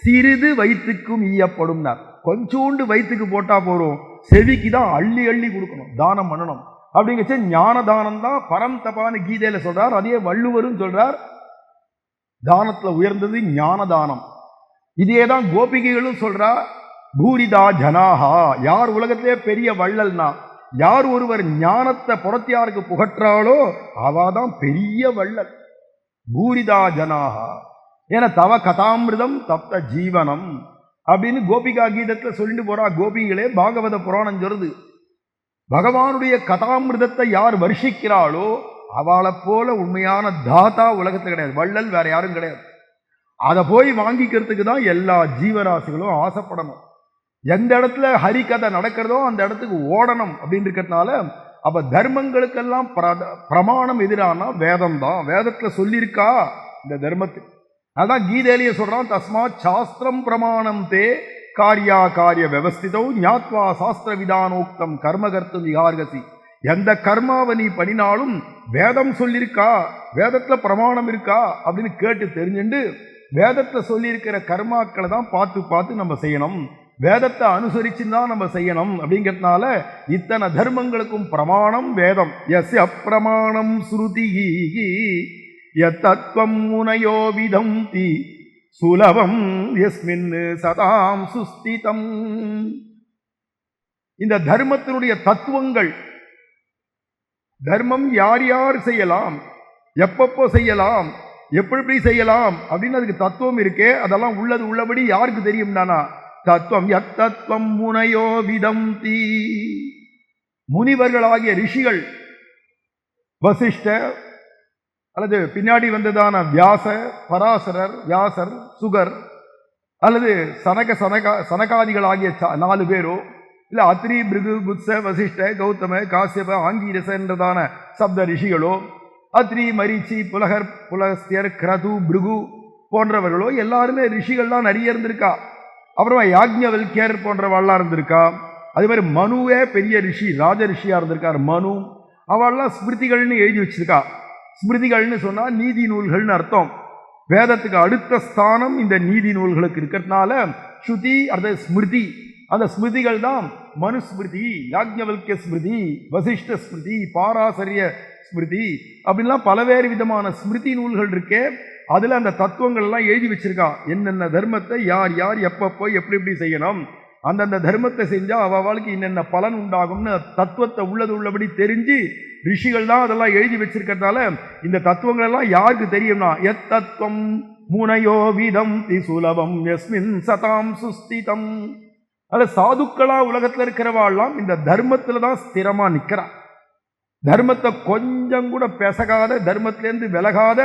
A: சிறிது வயிற்றுக்கும் ஈயப்படும். கொஞ்சோண்டு வயிற்றுக்கு போட்டா போறோம், செவிக்கு தான் அள்ளி அள்ளி கொடுக்கணும், தானம் பண்ணணும். அப்படிங்கச்ச ஞான தானம் தான் பரம் தபான்னு கீதையில சொல்றார். அதே வள்ளுவரும் சொல்றார், தானத்துல உயர்ந்தது ஞான தானம். இதேதான் கோபிகைகளும் சொல்றா, பூரிதா ஜனாகா, யார் உலகத்திலே பெரிய வள்ளல்னா, யார் ஒருவர் ஞானத்தை புறத்தியாருக்கு புகற்றாளோ அவாதான் பெரிய வள்ளல். பூரிதா ஜனாகா ஏன்னா தவ கதாமிருதம் தப்த ஜீவனம் அப்படின்னு கோபிகா கீதத்துல சொல்லிட்டு போறா. கோபிகளே, பாகவத புராணம் சொல்றது, பகவானுடைய கதாமிருதத்தை யார் வருஷிக்கிறாளோ அவளை போல உண்மையான தாத்தா உலகத்துல கிடையாது, வள்ளல் வேற யாரும் கிடையாது. அதை போய் வாங்கிக்கிறதுக்கு தான் எல்லா ஜீவராசிகளும் ஆசைப்படணும். எந்த இடத்துல ஹரி கதை நடக்கிறதோ அந்த இடத்துக்கு ஓடணும் அப்படின்னு இருக்கிறதுனால, அப்ப தர்மங்களுக்கெல்லாம் பிரமாணம் எதிரானா வேதம் தான். வேதத்துல சொல்லியிருக்கா இந்த தர்மத்துக்கு. அதான் கீதையிலேயே சொல்றான், தஸ்மாத் சாஸ்திரம் பிரமாணம் தே காரியா காரிய வியவஸ்திதோ ஞாத்வா சாஸ்திர விதானோக்தம் கர்மகர்த்தும் விகார்கசி. எந்த கர்மாவை நீ பண்ணினாலும் வேதம் சொல்லியிருக்கா, வேதத்துல பிரமாணம் இருக்கா அப்படின்னு கேட்டு தெரிஞ்சுண்டு வேதத்துல சொல்லியிருக்கிற கர்மாக்களை தான் பார்த்து பார்த்து நம்ம செய்யணும், வேதத்தை அனுசரிச்சுன்னு தான் நம்ம செய்யணும். அப்படிங்கிறதுனால இத்தனை தர்மங்களுக்கும் பிரமாணம் வேதம். எஸ் அப்பிரமாணம் ஸ்ருதி யத்தத்வம் முனையோ விதந்தி சுலபம் யஸ்மின் சதாம் சுஸ்திதம். இந்த தர்மத்தினுடைய தத்துவங்கள், தர்மம் யார் யார் செய்யலாம், எப்பப்போ செய்யலாம், எப்படி செய்யலாம் அப்படின்னு அதுக்கு தத்துவம் இருக்கே, அதெல்லாம் உள்ளது உள்ளபடி யாருக்கு தெரியும் தானா? தத்துவம் யத்தத்வம் முனையோ விதந்தி. முனிவர்களாகிய ரிஷிகள், வசிஷ்ட அல்லது பின்னாடி வந்ததான வியாச, பராசரர், வியாசர், சுகர் அல்லது சனகாதிகளாகிய 4 பேரோ, இல்ல அத்ரி, பிருகு, புத்ச, வசிஷ்ட, கௌதம, காசியப, ஆங்கீரச என்றதான சப்த ரிஷிகளோ, அத்ரி, மரீச்சி, புலகர், புலஸ்தியர், கிரது, பிருகு போன்றவர்களோ எல்லாருமே ரிஷிகள்லாம் நிறைய இருந்திருக்கா. அப்புறமா யாக்ஞவல்கியர் போன்றவள்லாம் இருந்திருக்கா. அதே மாதிரி மனுவே பெரிய ரிஷி, ராஜ ரிஷியா இருந்திருக்கார் மனு. அவள்லாம் ஸ்மிருதிகள்னு எழுதி வச்சிருக்கா. ஸ்மிருதிகள்னு சொன்னா நீதி நூல்கள்னு அர்த்தம். வேதத்துக்கு அடுத்த ஸ்தானம் இந்த நீதி நூல்களுக்கு இருக்கிறதுனால ஸ்ருதி அர்த்த ஸ்மிருதி. அந்த ஸ்மிருதிகள் தான் மனுஸ்மிருதி, யாக்ஞவல்கிய ஸ்மிருதி, வசிஷ்ட ஸ்மிருதி, பாராசரிய ஸ்மிருதி அப்படின்லாம் பலவேறு விதமான ஸ்மிருதி நூல்கள் இருக்கே. அதுல அந்த தத்துவங்கள் எல்லாம் எழுதி வச்சிருக்கா. என்னென்ன தர்மத்தை யார் யார் எப்பப்போ எப்படி எப்படி செய்யணும், அந்தந்த தர்மத்தை செஞ்சா அவளுக்கு என்னென்ன பலன் உண்டாகும்னு தத்துவத்தை உள்ளது உள்ளபடி தெரிஞ்சு ரிஷிகள் தான் அதெல்லாம் எழுதி வச்சிருக்கிறதால இந்த தத்துவங்கள் எல்லாம் யாருக்கு தெரியும்னா, எத் தத்துவம் முனையோ விதம் தி சுலபம் யஸ்மின் சதாம் சுஸ்திதம். அது சாதுக்களா உலகத்துல இருக்கிறவாள்லாம் இந்த தர்மத்துல தான் ஸ்திரமா நிக்கிறா. தர்மத்தை கொஞ்சம் கூட பெசகாத, தர்மத்திலேருந்து விலகாத,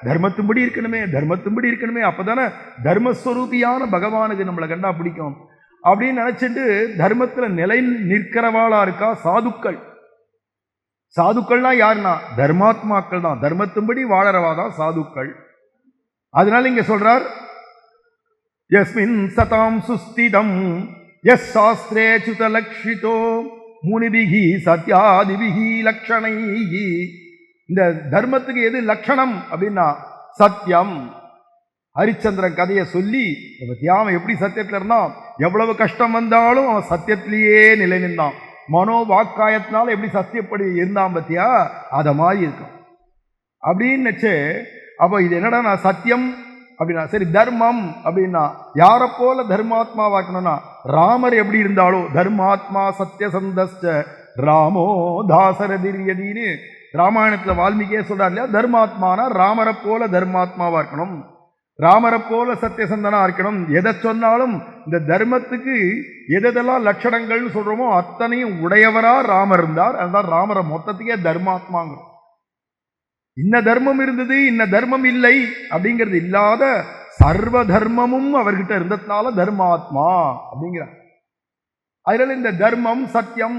A: தர்மத்தும்படி இருக்கணுமே, தர்மத்தும்படி இருக்கணுமே, அப்பதானே தர்மஸ்வரூபியான பகவானுக்கு நம்மளை கண்டா பிடிக்கும் அப்படின்னு நினைச்சிட்டு தர்மத்துல நிலை நிற்கிறவாளா இருக்கா சாதுக்கள். சாதுக்கள்லாம் யாருன்னா தர்மாத்மாக்கள் தான், தர்மத்தும்படி வாழறவாதான் சாதுக்கள். அதனால இங்க சொல்றார், யஸ்மின் சதாம் சுஸ்திதம் எஸ் சாஸ்திரே சுதலக்ஷிதோ முனிபிகி சத்யாதிபிகி லக்ஷணைகி. இந்த தர்மத்துக்கு எது லட்சணம் அப்படின்னா சத்தியம். ஹரிச்சந்திரன் கதையை சொல்லி அவன் எப்படி சத்தியத்துல இருந்தான், எவ்வளவு கஷ்டம் வந்தாலும் அவன் சத்தியத்திலேயே நிலை நின்றான். மனோ வாக்காயத்தினால எப்படி சத்தியப்படி இருந்தான் பத்தியா, அத மாதிரி இருக்கும் அப்படின்னு. அப்போ இது என்னடா சத்தியம் அப்படின்னா, சரி தர்மம் அப்படின்னா யாரை போல தர்மாத்மா வாக்கணும்னா ராமர் எப்படி இருந்தாலோ தர்மாத்மா சத்தியசந்தஸ்ட ராமோ தாசரதிரியதின்னு ராமாயணத்துல வால்மீகியே சொல்றாரு இல்லையா. தர்மாத்மானா ராமரை போல தர்மாத்மாவா இருக்கணும், ராமரை போல சத்தியசந்தனா இருக்கணும். எதை சொன்னாலும் இந்த தர்மத்துக்கு எதெல்லாம் லட்சணங்கள்னு சொல்றோமோ அத்தனையும் உடையவரா ராமர் இருந்தார். அதுதான் ராமரை மொத்தத்துக்கே தர்மாத்மாங்க. இன்ன தர்மம் இருந்தது இன்ன தர்மம் இல்லை அப்படிங்கிறது இல்லாத சர்வ தர்மமும் அவர்கிட்ட இருந்ததுனால தர்மாத்மா அப்படிங்கிறார். அதனால இந்த தர்மம், சத்தியம்,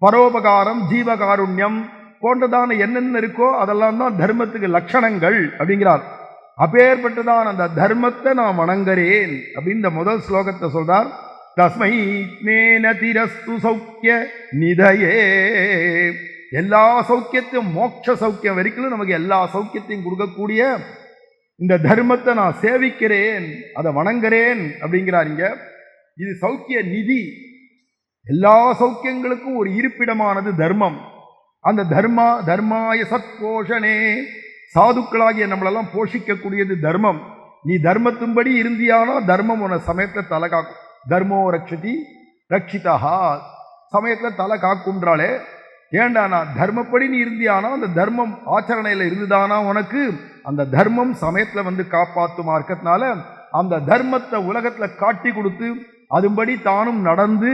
A: பரோபகாரம், ஜீவகாருண்யம் போன்றதான என்னென்ன இருக்கோ அதெல்லாம் தான் தர்மத்துக்கு லட்சணங்கள் அப்படிங்கிறார். அப்பேற்பட்டதான் அந்த தர்மத்தை நான் வணங்குறேன் அப்படின்னு இந்த முதல் ஸ்லோகத்தை சொல்றார். தஸ்மை மேன திரஸ்து சௌக்கிய நிதயே எல்லா சௌக்கியத்தையும் மோட்ச சௌக்கியம் வரைக்கும் நமக்கு எல்லா சௌக்கியத்தையும் கொடுக்கக்கூடிய இந்த தர்மத்தை நான் சேவிக்கிறேன், அதை வணங்குறேன் அப்படிங்கிறாருங்க. இது சௌக்கிய நிதி. எல்லா சௌக்கியங்களுக்கும் ஒரு இருப்பிடமானது தர்மம். அந்த தர்மாய சத்போஷனே, சாதுக்களாகிய நம்மளெல்லாம் போஷிக்கக்கூடியது தர்மம். நீ தர்மத்தின்படி இருந்தியானா தர்மம் உன சமயத்தில் தலை காக்கும். தர்மோ ரக்ஷதி ரக்ஷிதா, சமயத்தில் தலை காக்குன்றாலே. ஏண்டா நான் தர்மப்படி நீ இருந்தியானா, அந்த தர்மம் ஆச்சரணையில் இருந்துதானா உனக்கு அந்த தர்மம் சமயத்தில் வந்து காப்பாற்றுமா இருக்கிறதுனால அந்த தர்மத்தை உலகத்தில் காட்டி கொடுத்து அதுபடி தானும் நடந்து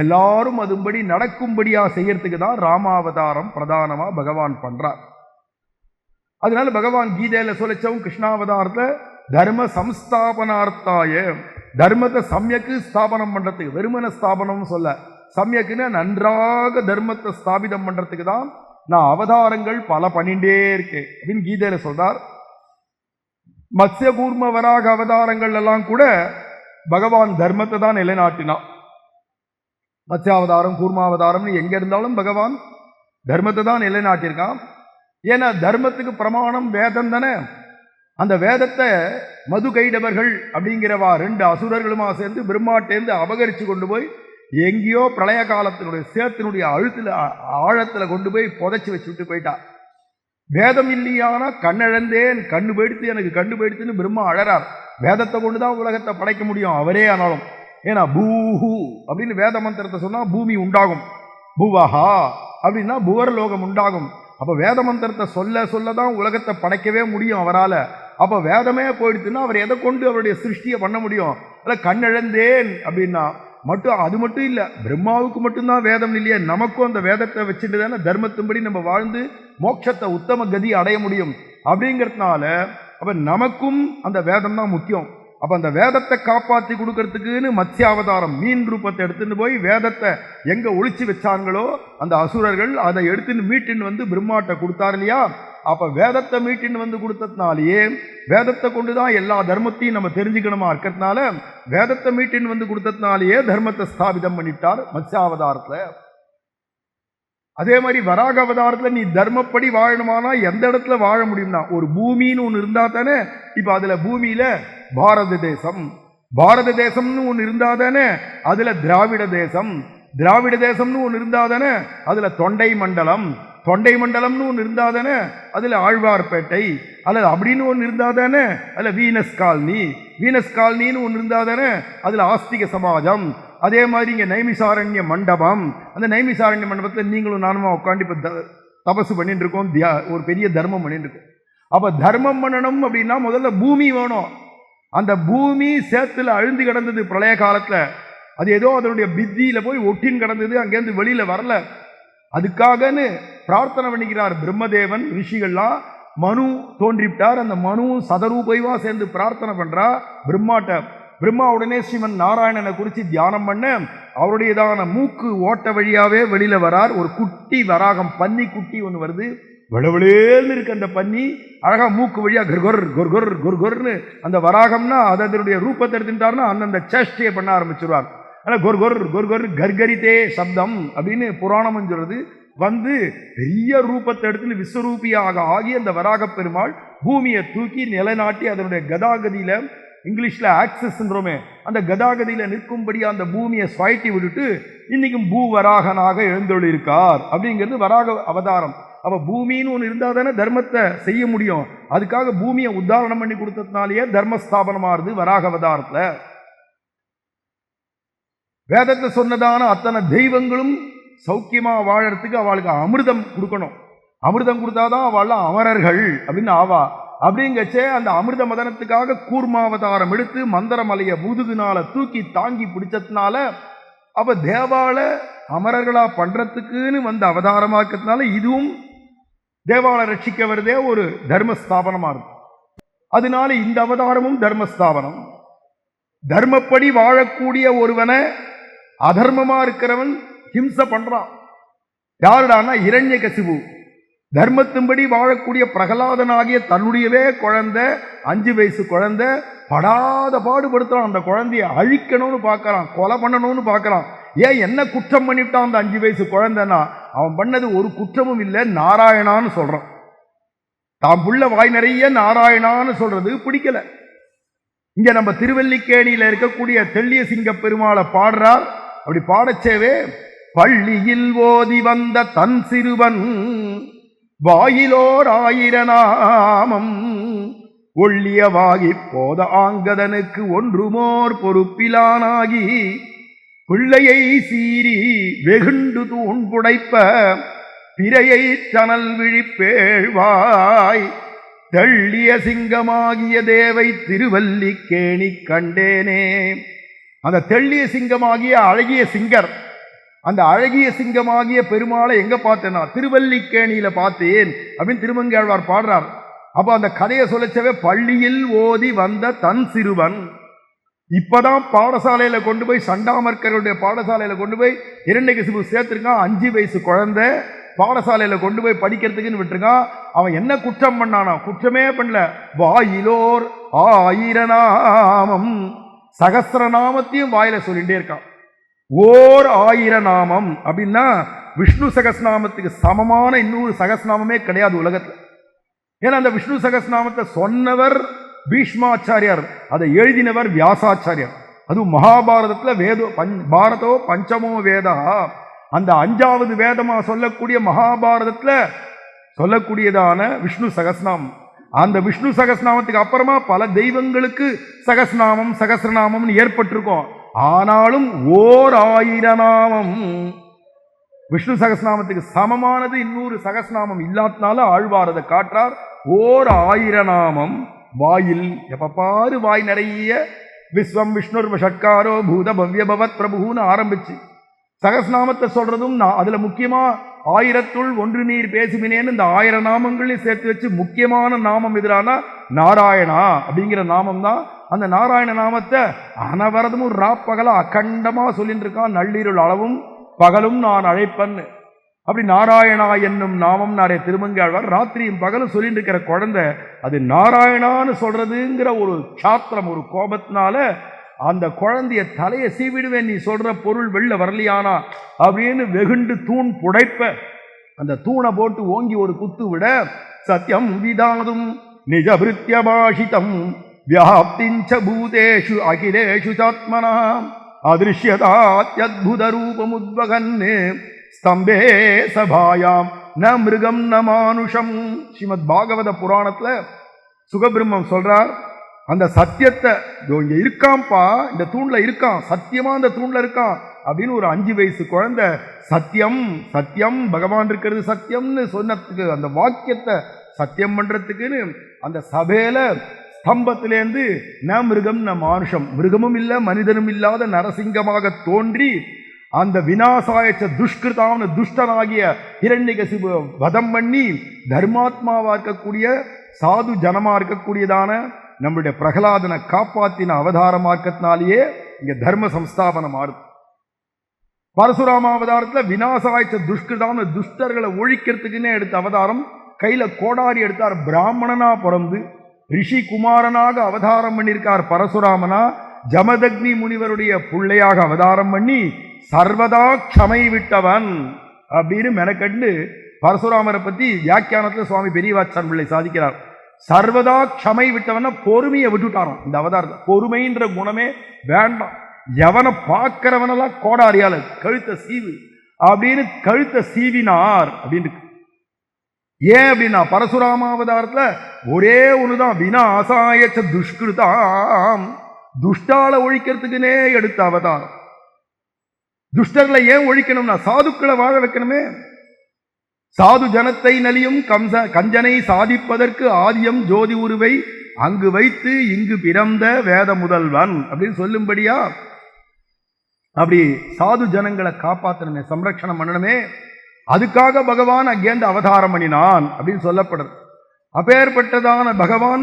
A: எல்லாரும் அதுபடி நடக்கும்படியா செய்யறதுக்கு தான் ராமாவதாரம் பிரதானமா பகவான் பண்றார். அதனால பகவான் கீதையில சொல்லச்சவும் கிருஷ்ணாவதாரத்தை தர்ம சம்ஸ்தாபனார்த்தாய, தர்மத்தை சமயக்கு ஸ்தாபனம் பண்றதுக்கு, வெறுமன ஸ்தாபனம் சொல்ல, சமயக்குன்னு நன்றாக தர்மத்தை ஸ்தாபிதம் பண்றதுக்கு தான் நான் அவதாரங்கள் பல பண்ணிட்டே இருக்கேன் அப்படின்னு கீதையில சொல்றார். மத்ய கூர்ம வராக அவதாரங்கள் எல்லாம் கூட பகவான் தர்மத்தை தான் நிலைநாட்டினான். மத்யாவதாரம் கூர்மாவதாரம்னு எங்க இருந்தாலும் பகவான் தர்மத்தை தான் நிலைநாட்டியிருக்கான். ஏன்னா தர்மத்துக்கு பிரமாணம் வேதம் தானே. அந்த வேதத்தை மது கைடவர்கள் அப்படிங்கிறவா 2 அசுரர்களுமா சேர்ந்து பிரம்மாட்டேந்து அபகரித்து கொண்டு போய் எங்கேயோ பிரளய காலத்தினுடைய சேத்தினுடைய ஆழத்தில் கொண்டு போய் புதைச்சி வச்சுட்டு போயிட்டா. வேதம் இல்லையானா கண்ணழந்தேன், கண்ணு போயிடுத்து, எனக்கு கண்ணு போயிடுத்துன்னு பிரம்மா அழறார். வேதத்தை கொண்டு தான் உலகத்தை படைக்க முடியும் அவரே ஆனாலும். ஏன்னா பூஹு அப்படின்னு வேத மந்திரத்தை சொன்னால் பூமி உண்டாகும், பூவஹா அப்படின்னா புவர்லோகம் உண்டாகும். அப்போ வேத மந்திரத்தை சொல்ல சொல்ல தான் உலகத்தை படைக்கவே முடியும் அவரால். அப்போ வேதமே போயிடுத்துன்னா அவர் எதை கொண்டு அவருடைய சிருஷ்டியை பண்ண முடியும்? அதில் கண்ணழந்தேன் அப்படின்னா அது மட்டும் இல்லை, பிரம்மாவுக்கு மட்டும்தான் வேதம் இல்லையே, நமக்கும் அந்த வேதத்தை வச்சுட்டு தானே தர்மத்தின்படி நம்ம வாழ்ந்து மோட்சத்தை உத்தம கதி அடைய முடியும். அப்படிங்கிறதுனால அப்போ நமக்கும் அந்த வேதம் தான் முக்கியம். அப்போ அந்த வேதத்தை காப்பாற்றி கொடுக்கறதுக்குன்னு மத்ஸ்யாவதாரம் மீன் ரூபத்தை எடுத்துன்னு போய் வேதத்தை எங்கே ஒழிச்சு வச்சாங்களோ அந்த அசுரர்கள் அதை எடுத்துன்னு மீட்டுன்னு வந்து பிரம்மாட்ட கொடுத்தார் இல்லையா. அப்போ வேதத்தை மீட்டின்னு வந்து கொடுத்ததுனாலேயே, வேதத்தை கொண்டு தான் எல்லா தர்மத்தையும் நம்ம தெரிஞ்சுக்கணுமா இருக்கிறதுனால வேதத்தை மீட்டின்னு வந்து கொடுத்ததுனாலேயே தர்மத்தை ஸ்தாபிதம் பண்ணிட்டார் மத்ஸ்யாவதாரத்தில். அதே மாதிரி வராக அவதாரத்தில் நீ தர்மப்படி வாழணுமானா எந்த இடத்துல வாழ முடியும்னா, ஒரு பூமின்னு ஒன்று இருந்தா தானே. இப்போ அதில் பூமியில் பாரத தேசம், பாரத தேசம்னு ஒன்று இருந்தா தானே அதில் திராவிட தேசம், திராவிட தேசம்னு ஒன்று இருந்தா தானே அதில் தொண்டை மண்டலம், தொண்டை மண்டலம்னு ஒன்று இருந்தா தானே அதில் ஆழ்வார்பேட்டை, அல்லது அப்படின்னு ஒன்று இருந்தா தானே அதில் வீனஸ் காலனி, வீனஸ் காலனின்னு ஒன்று இருந்தா தானே அதில் ஆஸ்திக சமாஜம். அதே மாதிரி இங்கே நைமிசாரண்ய மண்டபம், அந்த நைமிசாரண்ய மண்டபத்தில் நீங்களும் நானுமா உட்காந்து இப்போ தபசு பண்ணிட்டு இருக்கோம், ஒரு பெரிய தர்மம் பண்ணிட்டு இருக்கோம். அப்போ தர்மம் பண்ணணும் அப்படின்னா முதல்ல பூமி வேணும். அந்த பூமி சேத்துல அழுந்து கிடந்தது பிரளய காலத்தில், அது ஏதோ அதனுடைய பித்தியில் போய் ஒட்டின்னு கிடந்தது, அங்கேருந்து வெளியில் வரல. அதுக்காகன்னு பிரார்த்தனை பண்ணிக்கிறார் பிரம்மதேவன், ரிஷிகள்லாம். மனு தோன்றிவிட்டார். அந்த மனு சதரூபைவா சேர்ந்து பிரார்த்தனை பண்றா பிரம்மாட்ட. பிரம்மா உடனே ஸ்ரீமன் நாராயணனை குறித்து தியானம் பண்ண அவருடையதான மூக்கு ஓட்ட வழியாவே வெளியில வரார். ஒரு குட்டி வராகம், பன்னி குட்டி ஒன்று வருது, விளவிளேன்னு இருக்கு அந்த பன்னி. அழகா மூக்கு வழியா கொர்கொர் கொர்கொர் கொர்கொர்னு அந்த வராகம்னா அதனுடைய ரூபத்தை எடுத்துட்டாருன்னா அந்தந்த சேஷ்டையை பண்ண ஆரம்பிச்சிருவார். ஆனால் கொர்கொர் கொர்கொர் கர்கரித்தே சப்தம் அப்படின்னு புராணம் சொல்றது. வந்து பெரிய ரூபத்தை எடுத்து விஸ்வரூபியாக ஆகி அந்த வராக பெருமாள் பூமியை தூக்கி நிலைநாட்டி அதனுடைய கதாகதியில, இங்கிலீஷ்ல ஆக்சஸ்ன்றோமே, அந்த கதாகதியில நிற்கும்படி அந்த பூமியை சுவாய்ட்டி விட்டுட்டு இன்னைக்கும் பூவராகனாக எழுந்தொழிருக்கார். அப்படிங்கிறது வராக அவதாரம். அப்ப பூமின்னு ஒன்று இருந்தால் தானே தர்மத்தை செய்ய முடியும். அதுக்காக பூமியை உத்தாரணம் பண்ணி கொடுத்ததுனாலேயே தர்மஸ்தாபனமாறுது வராக அவதாரத்துல. வேதத்தை சொன்னதான அத்தனை தெய்வங்களும் சௌக்கியமா வாழறதுக்கு அவளுக்கு அமிர்தம் கொடுக்கணும். அமிர்தம் கொடுத்தாதான் அவள்லாம் அமரர்கள் அப்படின்னு ஆவா. அப்படிங்கச்சே அந்த அமிர்த மதனத்துக்காக கூர்மாவதாரம் எடுத்து மந்திரமலைய முதுகுனால தூக்கி தாங்கி பிடிச்சதுனால அப்ப தேவால அமரர்களா பண்றதுக்குன்னு வந்த அவதாரமாக்கிறதுனால இதுவும் தேவால ரட்சிக்க வருதே ஒரு தர்மஸ்தாபனமா இருக்கும். அதனால இந்த அவதாரமும் தர்மஸ்தாபனம். தர்மப்படி வாழக்கூடிய ஒருவனை அதர்மமா இருக்கிறவன் ஹிம்சை பண்றான். யாருடானா இரண்யகசிபு. தர்மத்தின்படி வாழக்கூடிய பிரகலாதனாகிய தன்னுடையவே குழந்தை, 5 வயசு குழந்தை, படாத பாடுபடுத்துறான். அந்த குழந்தைய அழிக்கணும்னு பார்க்கறான், கொலை பண்ணணும்னு பார்க்கறான். ஏன் என்ன குற்றம் பண்ணிவிட்டான் அந்த 5 வயசு குழந்தைன்னா, அவன் பண்ணது ஒரு குற்றமும் இல்லை, நாராயணான்னு சொல்றான். தான் புள்ள வாய் நிறைய நாராயணான்னு சொல்றது பிடிக்கல. இங்க நம்ம திருவல்லிக்கேணியில இருக்கக்கூடிய தெள்ளிய சிங்க பெருமாளை பாடுறார். அப்படி பாடச்சேவே, பள்ளியில் ஓதி வந்த தன் சிறுவன் வாயிலோர் 1000 நாமம் ஒள்ளியவாகி போத ஆங்கதனுக்கு ஒன்றுமோர் பொறுப்பிலானாகி பிள்ளையை சீறி வெகுண்டு தூண் புடைப்ப பிறையை சணல் விழிப்பேழ்வாய் தெள்ளிய சிங்கமாகிய தேவை திருவல்லிக்கேணி கண்டேனே. அந்த தெள்ளிய சிங்கமாகிய அழகிய சிங்கர், அந்த அழகிய சிங்கமாகிய பெருமாளை எங்க பார்த்தேன்னா திருவல்லிக்கேணியில பார்த்தேன் அப்படின்னு திருமங்கையாழ்வார் பாடுறார். அப்ப அந்த கதையை சொல்லச்சவே, பள்ளியில் ஓதி வந்த தன் சிறுவன். இப்பதான் பாடசாலையில கொண்டு போய் சண்டாமர்கருடைய பாடசாலையில கொண்டு போய் இரண்யகசிபு சேர்த்திருக்கான். 5 வயசு குழந்தை பாடசாலையில கொண்டு போய் படிக்கிறதுக்குன்னு விட்டுருக்கான். அவன் என்ன குற்றம் பண்ணானா? குற்றமே பண்ணல. வாயிலோர் 1000 நாமம், சகஸ்ரநாமத்தையும் வாயில சொல்லிட்டே இருக்கான். ஓர் 1000 நாமம் அப்படின்னா விஷ்ணு சகஸ்நாமத்துக்கு சமமான இன்னொரு சகஸ்நாமமே கிடையாது உலகத்துல. ஏன்னா அந்த விஷ்ணு சகஸ்நாமத்தை சொன்னவர் பீஷ்மாச்சாரியார், அதை எழுதினவர் வியாசாச்சாரியார். அதுவும் மகாபாரதத்துல பாரதோ பஞ்சமோ வேதா, அந்த 5வது வேதமா சொல்லக்கூடிய மகாபாரதத்துல சொல்லக்கூடியதான விஷ்ணு சகஸ்நாமம். அந்த விஷ்ணு சகஸ்நாமத்துக்கு அப்புறமா பல தெய்வங்களுக்கு சகஸ்நாமம் சகஸ்ரநாமம்னு ஏற்பட்டிருக்கும். ஆனாலும் ஓர் 1000 நாமம் விஷ்ணு சகஸ்நாமத்துக்கு சமமானது இன்னொரு சகஸ்நாமம் இல்லாதனால ஆழ்வார் அதை காட்டுறார். ஓர் 1000 நாமம் வாயில், எப்ப பாரு வாய் நிறைய விஸ்வம் விஷ்ணுர் ஷட்காரோ பூத பவ்ய பவத் பிரபுன்னு ஆரம்பிச்சு சகஸ்நாமத்தை சொல்றதும் அதுல முக்கியமா 1000த்துள் ஒன்று நீர் பேசுமினேன்னு இந்த 1000 நாமங்களையும் சேர்த்து வச்சு முக்கியமான நாமம் எதிரானா நாராயணா அப்படிங்கிற நாமம் தான். அந்த நாராயண நாமத்தை அனவரதமும் ராப்பகலா அகண்டமா சொல்லிட்டு இருக்கான். நள்ளிருள் அளவும் பகலும் நான் அழைப்பன்னு. அப்படி நாராயணா என்னும் நாமம் நிறைய திருமங்கையாழ்வார் ராத்திரியும் பகலும் சொல்லிட்டு இருக்கிற குழந்தை அது நாராயணான்னு சொல்றதுங்கிற ஒரு சாத்திரம், ஒரு கோபத்தினால அந்த குழந்தைய தலையை சீவிடுவேன், நீ சொல்ற பொருள் வெளில வரலையானா அப்படின்னு வெகுண்டு தூண் புடைப்ப அந்த தூணை போட்டு ஓங்கி ஒரு குத்து விட, சத்தியம் விதாதும் நிஜ பிருத்யபாஷிதம் வியாப்திஞ்ச பூதேஷு அகிலேஷு சாத்மனா அதிருஷ்யதாத்யத்புத ரூபமுத்வகன்னு ஸ்தம்பே சபாயாம் ந மிருகம் ந மானுஷம். ஸ்ரீமத் பாகவத புராணத்துல சுகபிரம்மம் சொல்றார், அந்த சத்தியத்தை இங்க இருக்காம்பா, இந்த தூண்ல இருக்கான், சத்தியமா அந்த தூண்ல இருக்கான் அப்படின்னு ஒரு 5 வயசு குழந்தை சத்தியம் சத்தியம் பகவான் இருக்கிறது சத்தியம்னு சொன்னதுக்கு, அந்த வாக்கியத்தை சத்தியம் பண்றதுக்குன்னு அந்த சபையில ஸ்தம்பத்திலேருந்து ந மிருகம் ந மானுஷம், மிருகமும் இல்ல மனிதனும் இல்லாத நரசிங்கமாக தோன்றி அந்த விநாசாயச்ச துஷ்கிருதான துஷ்டனாகிய ஹிரண்யகசிபு வதம் பண்ணி தர்மாத்மாவா இருக்கக்கூடிய சாது ஜனமா இருக்கக்கூடியதான நம்முடைய பிரகலாதனை காப்பாத்தின அவதாரமாக்கத்தினாலேயே இங்க தர்ம சம்ஸ்தாபனம் ஆறுது. பரசுராம அவதாரத்துல விநாசாயச்ச துஷ்கிருதான துஷ்டர்களை ஒழிக்கிறதுக்குன்னே எடுத்த அவதாரம். கையில கோடாரி எடுத்தார், பிராமணனா பிறந்து ரிஷி குமாரனாக அவதாரம் பண்ணியிருக்கார் பரசுராமனா. ஜமதக்னி முனிவருடைய பிள்ளையாக அவதாரம் பண்ணி சர்வதா க்ஷமை விட்டவன் அப்படின்னு மெனக்கண்டு பரசுராமரை பத்தி வியாக்கியானத்துல சுவாமி பெரியவாச்சான் பிள்ளை சாதிக்கிறார். சர்வதா க்ஷமை விட்டவன பொறுமையை விட்டுட்டாராம் இந்த அவதாரத்தை. பொறுமைன்ற குணமே வேண்டாம், எவனை பார்க்கிறவனெல்லாம் கோடாரியால கழுத்த சீவு அப்படின்னு கழுத்த சீவினார் அப்படின்னு. ஏன் அப்படின்னா பரசுராம அவதாரத்துல ஒரே ஒண்ணுதான், விநாசாயச்ச துஷ்கிருதாம், துஷ்டால ஒழிக்கிறதுக்குன்னே எடுத்த அவதாரம். துஷ்டர்களை ஏன் ஒழிக்கணும்னா சாதுக்களை வாழ வைக்கணுமே. சாது ஜனத்தை நலியும் கஞ்சனை சாதிப்பதற்கு ஆதியம் ஜோதி உருவை அங்கு வைத்து இங்கு பிறந்த வேத முதல்வன் அப்படின்னு சொல்லும்படியா அப்படி சாது ஜனங்களை காப்பாற்றணுமே, சம்ரட்சணம் பண்ணணுமே, அதுக்காக பகவான் அங்கேந்து அவதாரம் பண்ணினான் அப்படின்னு சொல்லப்படுறது. அப்பேற்பட்டதான பகவான்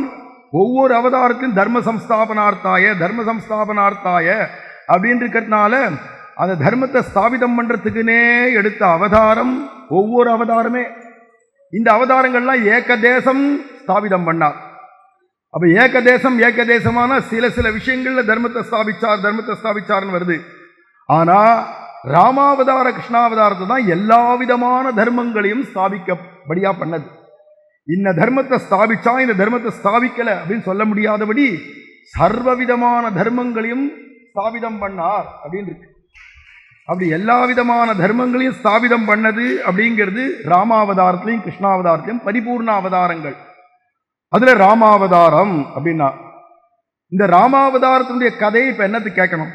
A: ஒவ்வொரு அவதாரத்திலும் தர்ம சம்ஸ்தாபனார்த்தாய அப்படின்னு இருக்கிறதுனால அந்த தர்மத்தை ஸ்தாபிதம் பண்றதுக்குன்னே எடுத்த அவதாரம் ஒவ்வொரு அவதாரமே. இந்த அவதாரங்கள்லாம் ஏகதேசம் ஸ்தாபிதம் பண்ணார். அப்ப ஏகதேசமான சில விஷயங்கள்ல தர்மத்தை ஸ்தாபிச்சார்னு வருது. ஆனா ராமாவதார கிருஷ்ணாவதாரத்தை தான் எல்லா விதமான தர்மங்களையும் ஸ்தாபிக்கப்படியா பண்ணது. இந்த தர்மத்தை ஸ்தாபிச்சா இந்த தர்மத்தை ஸ்தாபிக்கல அப்படின்னு சொல்ல முடியாதபடி சர்வவிதமான தர்மங்களையும் ஸ்தாபிதம் பண்ணார் அப்படின்னு இருக்கு. அப்படி எல்லா விதமான தர்மங்களையும் ஸ்தாபிதம் பண்ணது அப்படிங்கிறது ராமாவதாரத்திலையும் கிருஷ்ணாவதாரத்திலையும் பரிபூர்ண அவதாரங்கள். அதுல ராமாவதாரம் அப்படின்னா இந்த ராமாவதாரத்தினுடைய கதையை இப்ப என்னத்து கேட்கணும்?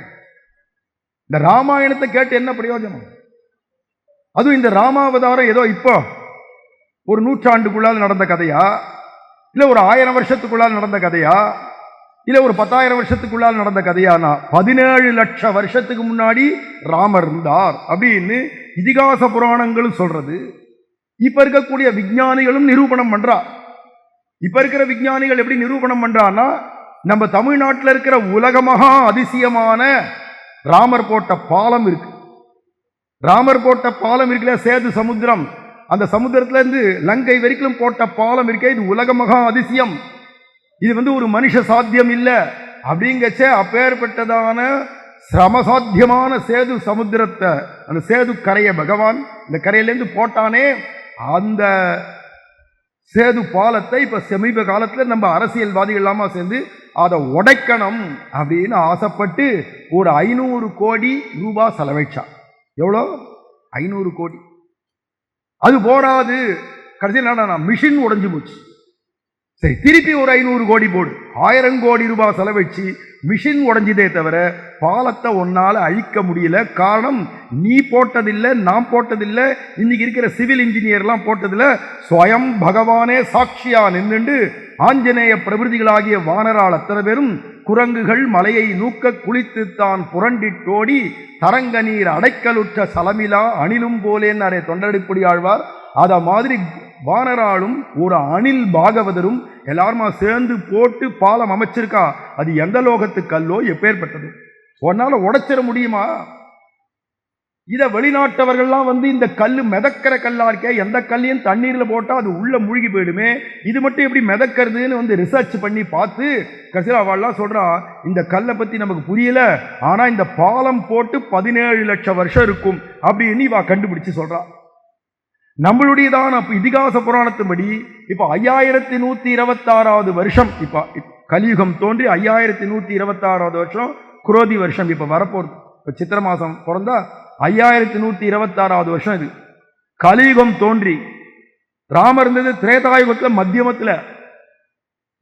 A: இந்த ராமாயணத்தை கேட்டு என்ன பிரயோஜனம்? அதுவும் இந்த ராமாவதாரம் ஏதோ இப்போ ஒரு நூற்றாண்டுக்குள்ளால் நடந்த கதையா, இல்ல ஒரு 1000 வருஷத்துக்குள்ளால் நடந்த கதையா, இல்ல ஒரு 10,000 வருஷத்துக்குள்ளால் நடந்த கதையானா 17 லட்சம் வருஷத்துக்கு முன்னாடி ராமர் இருந்தார் அப்படின்னு இதிகாச புராணங்களும் சொல்றது. இப்ப இருக்கக்கூடிய விஞ்ஞானிகளும் நிரூபணம் பண்றா. இப்ப இருக்கிற விஞ்ஞானிகள் எப்படி நிரூபணம் பண்றான்னா, நம்ம தமிழ்நாட்டில் இருக்கிற உலக மகா அதிசயமான ராமர் போட்ட பாலம் இருக்கு. ராமர் போட்ட பாலம் இருக்குல்ல, சேது சமுத்திரம், அந்த சமுத்திரத்துல இருந்து லங்கை வரைக்கும் போட்ட பாலம் இருக்கே, இது உலக மகா அதிசயம். இது ஒரு மனுஷ சாத்தியம் இல்லை அப்படிங்கச்சே அப்பேற்பட்டதான சிரமசாத்தியமான சேது சமுத்திரத்தை, அந்த சேது கரையை பகவான் இந்த கரையிலேருந்து போட்டானே, அந்த சேது பாலத்தை இப்ப சமீப காலத்தில் நம்ம அரசியல்வாதிகள் எல்லாமா சேர்ந்து அதை உடைக்கணும் அப்படின்னு ஆசைப்பட்டு ஒரு 500 கோடி ரூபாய் செலவழிச்சா. எவ்வளோ? 500 கோடி. அது போராது, கடைசியில் மிஷின் உடைஞ்சு போச்சு. சரி, திருப்பி ஒரு 500 கோடி போடு. 1000 கோடி ரூபாய் செலவழிச்சு மிஷின் உடைஞ்சதே தவிர பாலத்தை ஒன்னால அழிக்க முடியல. காரணம், நீ போட்டதில்லை, நான் போட்டதில்லை, இன்னைக்கு இருக்கிற சிவில் இன்ஜினியர்லாம் போட்டதில்லை. ஸ்வயம் பகவானே சாட்சியா நின்றுண்டு ஆஞ்சநேய பிரபிருதிகளாகிய வானரால் அத்தனை பேரும் குரங்குகள் மலையை நூக்க குளித்து தான் புரண்டிட்டோடி தரங்க நீர் அடைக்கலுற்ற சலமிலா அணிலும் போலேன்னு தொண்டடிப்படி ஆழ்வார். அத மாதிரி வானராலும் ஒரு அணில் பாகவதரும் எல்லாருமா சேர்ந்து போட்டு பாலம் அமைச்சிருக்கா. அது எந்த லோகத்து கல்லோ, எப்பேற்பட்டது? உன்னால உடைச்சிட முடியுமா? இத வெளிநாட்டவர்கள்லாம் இந்த கல்லு மிதக்கிற கல்லா இருக்கே, எந்த கல்லையும் தண்ணீர்ல போட்டா அது உள்ள மூழ்கி போயிடுமே, இது மட்டும் எப்படி மிதக்கிறதுன்னு ரிசர்ச் பண்ணி பார்த்து கடைசியில் அவள்லாம் சொல்றா, இந்த கல்லை பத்தி நமக்கு புரியல, ஆனா இந்த பாலம் போட்டு 17 லட்சம் வருஷம் இருக்கும் அப்படின்னு இவ கண்டுபிடிச்சு சொல்றா. நம்மளுடையதான இதிகாச புராணத்தின்படி இப்ப 5126வது வருஷம், இப்ப கலியுகம் தோன்றி 5126வது வருஷம் குரோதி வருஷம் இப்ப வரப்போகுது. இப்ப சித்திர மாசம் பிறந்தா 5126வது வருஷம். இது கலியுகம் தோன்றி ராமர் இருந்தது திரேதாயுகத்துல மத்தியமத்துல.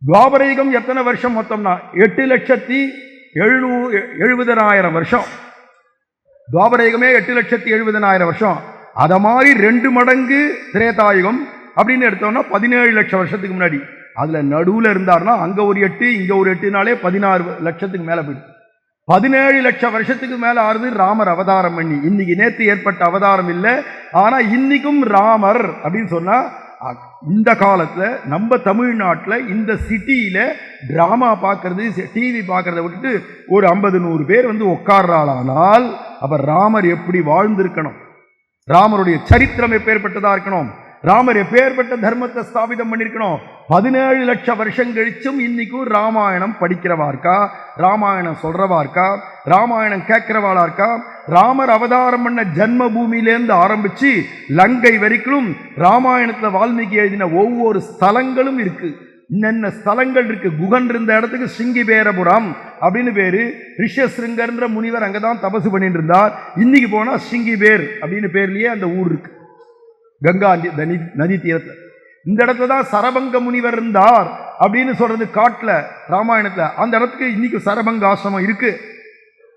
A: துவாபரயுகம் எத்தனை வருஷம் மொத்தம்னா 8,70,000 வருஷம். துவாபரயுகமே 8,70,000 வருஷம். அத மாதிரி 2 மடங்கு திரேதாயுகம் அப்படின்னு எடுத்தோம்னா 17 லட்சம் வருஷத்துக்கு முன்னாடி. அதுல நடுவுல இருந்தார்னா அங்க ஒரு 8 இங்க ஒரு 8னாலே 16 லட்சத்துக்கு மேல போயிடும். 17 லட்சம் வருஷத்துக்கு மேல ஆறுது ராமர் அவதாரம் பண்ணி. இன்னைக்கு நேத்து ஏற்பட்ட அவதாரம் இல்லை, ஆனா இன்னைக்கும் ராமர் அப்படின்னு சொன்னா இந்த காலத்துல நம்ம தமிழ்நாட்டில் இந்த சிட்டியில டிராமா பார்க்கறது, டிவி பார்க்கறத விட்டுட்டு ஒரு 50-100 பேர் உட்கார்றாளானால் அப்ப ராமர் எப்படி வாழ்ந்திருக்கணும், ராமருடைய சரித்திரம் எப்பேற்பட்டதா இருக்கணும், ராமர் எப்பேற்பட்ட தர்மத்தை ஸ்தாபிதம் பண்ணிருக்கணும். 17 லட்சம் வருஷம் கழிச்சும் இன்னைக்கும் ராமாயணம் படிக்கிறவா இருக்கா, ராமாயணம் சொல்றவா இருக்கா, ராமாயணம் கேட்கிறவாளா இருக்கா. ராமர் அவதாரம் பண்ண ஜன்ம பூமியிலேருந்து ஆரம்பிச்சு லங்கை வரைக்கும் ராமாயணத்துல வால்மீகி எழுதின ஒவ்வொரு ஸ்தலங்களும் இருக்கு. என்னென்ன ஸ்தலங்கள் இருக்கு? குகன் இருந்த இடத்துக்கு சிங்கிபேரபுரம் அப்படின்னு பேரு. ரிஷசிருங்கர்ன்ற முனிவர் அங்கதான் தபசு பண்ணிட்டு இருந்தார். இன்னைக்கு போனா சிங்கிபேர் அப்படின்னு பேர்லயே அந்த ஊர் இருக்கு, கங்கா நதி தீரத்துல. இந்த இடத்துல தான் சரபங்க முனிவர் இருந்தார் அப்படின்னு சொல்றது காட்டுல ராமாயணத்துல. அந்த இடத்துக்கு இன்னைக்கு சரபங்க ஆசிரமம் இருக்கு.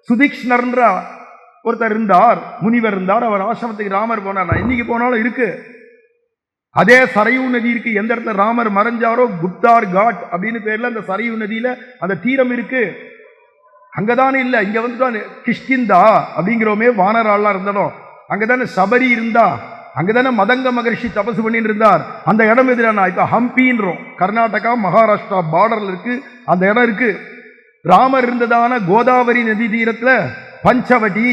A: சுதீக்ஷ்ணர்ன்ற ஒருத்தர் இருந்தார், முனிவர் இருந்தார், அவர் ஆசிரமத்துக்கு ராமர் போனார். இன்னைக்கு போனாலும் இருக்கு. அதே சரையூ நதி இருக்கு. எந்த இடத்துல ராமர் மறைஞ்சாரோ குப்தார் காட் அப்படின்னு பேர்ல அந்த சரையூ நதியில அந்த தீரம் இருக்கு. அங்கதானே இல்ல, இங்க கிஷ்கிந்தா அப்படிங்கிறோமே வானராலாம் இருந்தாலும் அங்கதானே சபரி இருந்தா, அங்கதானே மதங்க மகரிஷி தபசு பண்ணிட்டு இருந்தார். அந்த இடம் எதிரானா இப்ப ஹம்பின்றோம், கர்நாடகா மகாராஷ்டிரா பார்டர்ல இருக்கு, அந்த இடம் இருக்கு. ராமர் இருந்ததான கோதாவரி நதி தீரத்துல பஞ்சவடி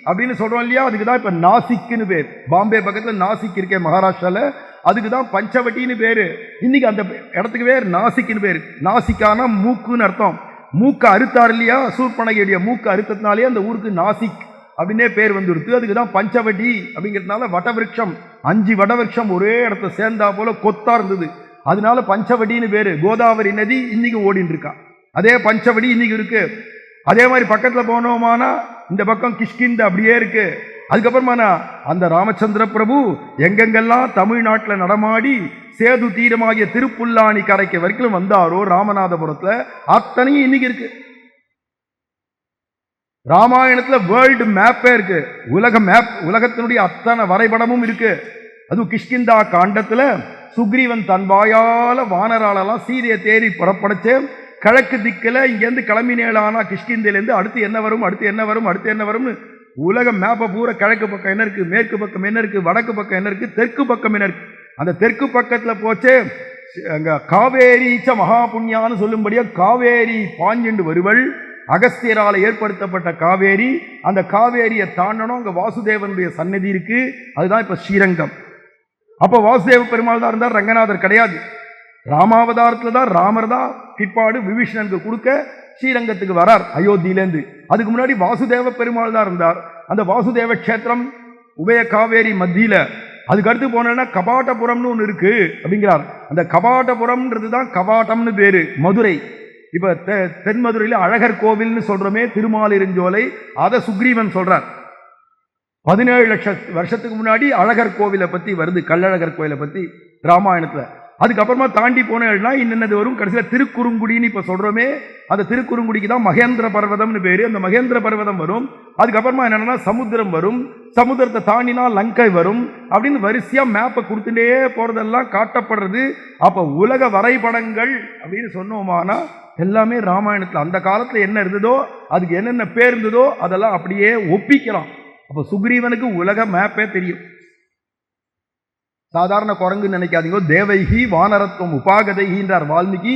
A: அப்படின்னு சொல்றோம் இல்லையா, அதுக்குதான் இப்ப நாசிக்னு பேர். பாம்பே பக்கத்துல நாசிக் இருக்கே மகாராஷ்டிரால, அதுக்குதான் பஞ்சவட்டின்னு பேரு. இன்னைக்கு அந்த இடத்துக்கு பேர் நாசிக்னு பேரு. நாசிக்கான மூக்குன்னு அர்த்தம். மூக்க அறுத்தார் இல்லையா, சூர்பனகையுடைய மூக்க அறுத்ததுனாலே அந்த ஊருக்கு நாசிக் அப்படின்னே பேர் வந்துடுத்து. அதுக்கு தான் பஞ்சவடி அப்படிங்கிறதுனால வடவிருட்சம், 5 வடவிருட்சம் ஒரே இடத்துல சேர்ந்தா போல கொத்தா இருந்தது, அதனால பஞ்சவடின்னு பேரு. கோதாவரி நதி இன்னைக்கு ஓடின்னு இருக்கா, அதே பஞ்சவடி இன்னைக்கு இருக்கு. அதே மாதிரி பக்கத்துல போனோமானா இந்த பக்கம் கிஷ்கிந்த அப்படியே இருக்கு. அதுக்கப்புறமா அந்த ராமச்சந்திர பிரபு எங்கெங்கெல்லாம் தமிழ்நாட்டில் நடமாடி சேது தீரமாகிய திருப்புல்லானி கரைக்கு வரைக்கும் வந்தாரோ ராமநாதபுரத்துல, அத்தனையும் இன்னைக்கு இருக்கு. ராமாயணத்துல வேர்ல்டு மேப்பே இருக்கு, உலக மேப், உலகத்தினுடைய அத்தனை வரைபடமும் இருக்கு. அதுவும் கிஷ்கிந்தா காண்டத்துல சுக்ரீவன் தன் வாயால வானராலெல்லாம் சீதையை தேடி புறப்படைச்சு கிழக்கு திக்கில் இங்கேருந்து கிளம்பினேலானா கிஷ்கிந்திலேருந்து அடுத்து என்ன வரும், அடுத்து என்ன வரும், அடுத்து என்ன வரும்னு உலக மேப்பை பூரா கிழக்கு பக்கம் என்ன இருக்கு, மேற்கு பக்கம் என்ன இருக்கு, வடக்கு பக்கம் என்ன இருக்கு, தெற்கு பக்கம் என்ன இருக்கு. அந்த தெற்கு பக்கத்துல போச்சு அங்க காவேரீச்ச மகா புண்ணியான்னு சொல்லும்படியா காவேரி பாஞ்சுண்டு வருவள். அகஸ்தியரால ஏற்படுத்தப்பட்ட காவேரி, அந்த காவேரியை தாண்டணும், அங்க வாசுதேவனுடைய சன்னதி இருக்கு, அதுதான் இப்ப ஸ்ரீரங்கம். அப்ப வாசுதேவ பெருமாள் தான் இருந்தார், ரங்கநாதர் கிடையாது. ராமாவதாரத்துல தான் ராமர் தான் பிற்பாடு விபீஷணனுக்கு கொடுக்க ஸ்ரீரங்கத்துக்கு வரார் அயோத்தியிலேருந்து. அதுக்கு முன்னாடி வாசுதேவ பெருமாள் தான் இருந்தார். அந்த வாசுதேவ கஷேத்திரம் உபய காவேரி மத்தியில. அதுக்கு அடுத்து போனா கபாட்டபுரம்னு ஒன்று இருக்கு அப்படிங்கிறார். அந்த கபாட்டபுரம்ன்றது தான் கவாட்டம்னு பேரு, மதுரை. இப்ப தென் மதுரையில அழகர் கோவில்னு சொல்றோமே, திருமாலிருஞ்சோலை, அதை சுக்ரீவன் சொல்றார். 17 லட்சம் வருஷத்துக்கு முன்னாடி அழகர் கோவிலை பத்தி வருது, கள்ளழகர் கோவிலை பத்தி ராமாயணத்துல. அதுக்கப்புறமா தாண்டி போனா இன்னது வரும், கடைசியில் திருக்குறுங்குடின்னு இப்ப சொல்றோமே, அந்த திருக்குறுங்குடிக்கு தான் மகேந்திர பர்வதம்னு பேரு. அந்த மகேந்திர பர்வதம் வரும். அதுக்கப்புறமா என்னன்னா சமுத்திரம் வரும், சமுத்திரத்தை தாண்டினா லங்கை வரும், அப்படின்னு வரிசையா மேப்பை கொடுத்துட்டே போறதெல்லாம் காட்டப்படுறது. அப்ப உலக வரைபடங்கள் அப்படின்னு சொன்னோமானா எல்லாமே ராமாயணத்துல அந்த காலத்துல என்ன இருந்ததோ, அதுக்கு என்னென்ன பேர் இருந்ததோ அதெல்லாம் அப்படியே ஒப்பிக்கலாம். அப்ப சுக்ரீவனுக்கு உலக மேப்பே தெரியும். சாதாரண குரங்கு நினைக்காதீங்க. தேவைகி வானரத்துவம் உபாகதைகின்றார் வால்மீகி.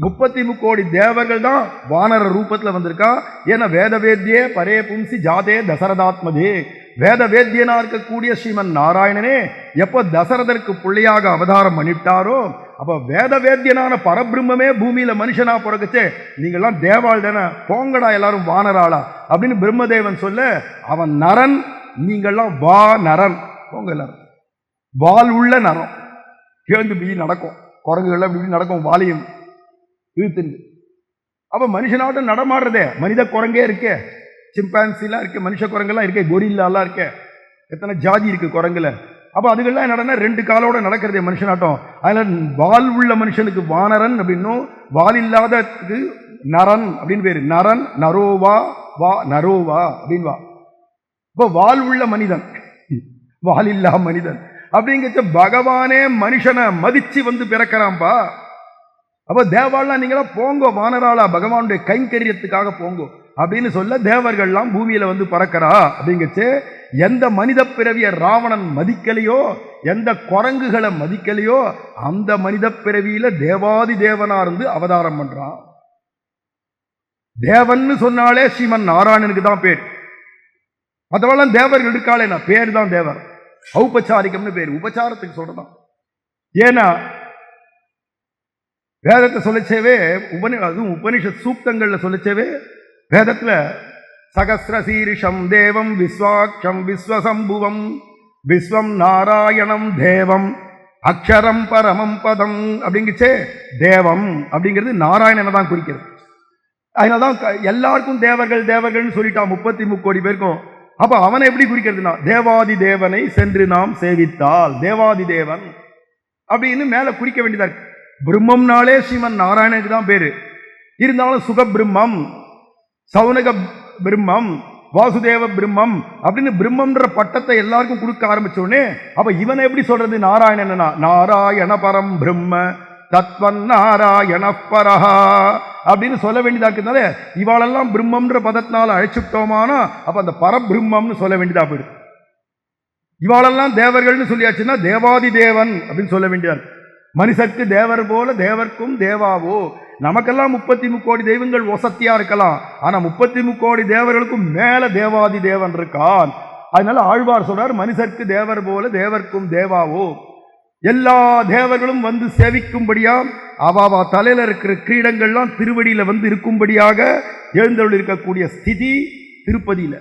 A: 33 கோடி தேவர்கள் தான் வானர ரூபத்துல வந்திருக்கா. ஏன்னா வேதவேத்யே பரே பும்சி ஜாதே தசரதாத்மதே, வேத வேத்தியனா இருக்கக்கூடிய ஸ்ரீமன் நாராயணனே எப்போ தசரதற்கு பிள்ளையாக அவதாரம் பண்ணிவிட்டாரோ, அப்ப வேத வேத்தியனான பரபிரம்மே பூமியில மனுஷனா பிறகுச்சே, நீங்கள்லாம் தேவாள் தானே, போங்கடா எல்லாரும் வானராளா அப்படின்னு பிரம்மதேவன் சொல்ல, அவன் நரன், நீங்கள்லாம் வா நரன், போங்க எல்லாரும். வால் உள்ள நரம் கேழ்ந்து இப்படி நடக்கும், குரங்குகள் இப்படி நடக்கும், வாலியும் இழுத்துண்டு. அப்ப மனுஷனாட்டம் நடமாடுறதே மனித குரங்கே இருக்கே, சிம்பான்சிலாம் இருக்கு, மனுஷ குரங்கெல்லாம் இருக்கே, கொரில்லாலாம் இருக்கே, எத்தனை ஜாதி இருக்கு குரங்குல. அப்ப அதுகள்லாம் என்னடனா 2 காலோட நடக்கிறதே மனுஷனாட்டம். அதுல வால் உள்ள மனுஷனுக்கு வானரன் அப்படின்னும், வால் இல்லாததுக்கு நரன் அப்படின்னு பேரு. நரன் நரோவா வா நரோவா அப்படின்னு வா. இப்போ வால் உள்ள மனிதன், வால் இல்லா மனிதன் அப்படிங்கிற பகவானே மனுஷனை மதிச்சு வந்து பிறக்கிறான்பா. அப்ப தேவாலாம் நீங்களா போங்கோ வானராளா, பகவானுடைய கைங்கரியத்துக்காக போங்கோ அப்படின்னு சொல்ல தேவர்கள்லாம் பூமியில வந்து பறக்கிறா. அப்படிங்கச்சு எந்த மனித பிறவிய ராவணன் மதிக்கலையோ, எந்த குரங்குகளை மதிக்கலையோ, அந்த மனித பிறவியில தேவாதி தேவனா இருந்து அவதாரம் பண்றான். தேவன்னு சொன்னாலே ஸ்ரீமன் நாராயணனுக்கு தான் பேர். மற்றவெல்லாம் தேவர்கள் இருக்காளே, நான் பேர் தான் தேவர், ஔபச்சாரிகம்னு பேர், உபச்சாரத்துக்கு சொல்றதான். ஏன்னா வேதத்தை சொல்லிச்சேவே, அதுவும் உபனிஷத் சூக்தங்கள்ல சொல்லிச்சேவே, வேதத்துல சகஸ்ரசீரிஷம் தேவம் விஸ்வாட்சம் விஸ்வசம்புவம் விஸ்வம் நாராயணம் தேவம் அக்ஷரம் பரமம் பதம் அப்படிங்குச்சே. தேவம் அப்படிங்கிறது நாராயணனை தான் குறிக்கிறது. அதனால்தான் எல்லாருக்கும் தேவர்கள் தேவர்கள்னு சொல்லிட்டான் 33 கோடி பேருக்கும். அப்ப அவனை எப்படி குறிக்கிறதுனா, தேவாதி தேவனை சென்று நாம் சேவித்தால் தேவாதி தேவன் அப்படின்னு மேல குறிக்க வேண்டியதா இருக்கு. பிரம்மம்னாலே ஸ்ரீமன் நாராயணனுக்கு தான் பேரு. இருந்தாலும் சுக பிரம்மம், சௌனக பிரம்மம், வாசுதேவ பிரம்மம் அப்படின்னு பிரம்மன்ற பட்டத்தை எல்லாருக்கும் கொடுக்க ஆரம்பிச்சோடனே, அப்ப இவனை எப்படி சொல்றது நாராயணனா, நாராயண பரம் பிரம்ம தத்வன் நாராயண பரஹா அப்படின்னு சொல்ல வேண்டியதா இருக்கிறதுனால இவாளெல்லாம் பிரம்மன்ற பதத்தினால அழைச்சுட்டோமானா அப்ப அந்த பரபிரம்மம்னு சொல்ல வேண்டியதா போயிடுது. இவாளெல்லாம் தேவர்கள்னு சொல்லியாச்சுன்னா தேவாதி தேவன் அப்படின்னு சொல்ல வேண்டியதா இருக்கு. மனுஷருக்கு தேவர் போல தேவர்க்கும் தேவாவோ. நமக்கெல்லாம் 33 கோடி தெய்வங்கள் வசத்தியா இருக்கலாம், ஆனா 33 கோடி தேவர்களுக்கும் மேல தேவாதி தேவன் இருக்கான். அதனால ஆழ்வார் சொல்றார், மனுஷருக்கு தேவர் போல தேவர்க்கும் தேவாவோ. எல்லா தேவர்களும் வந்து சேவிக்கும்படியா அவாவா தலையில இருக்கிற கிரீடங்கள்லாம் திருவடியில வந்து இருக்கும்படியாக எழுந்தருள் இருக்கக்கூடிய ஸ்திதி திருப்பதியில.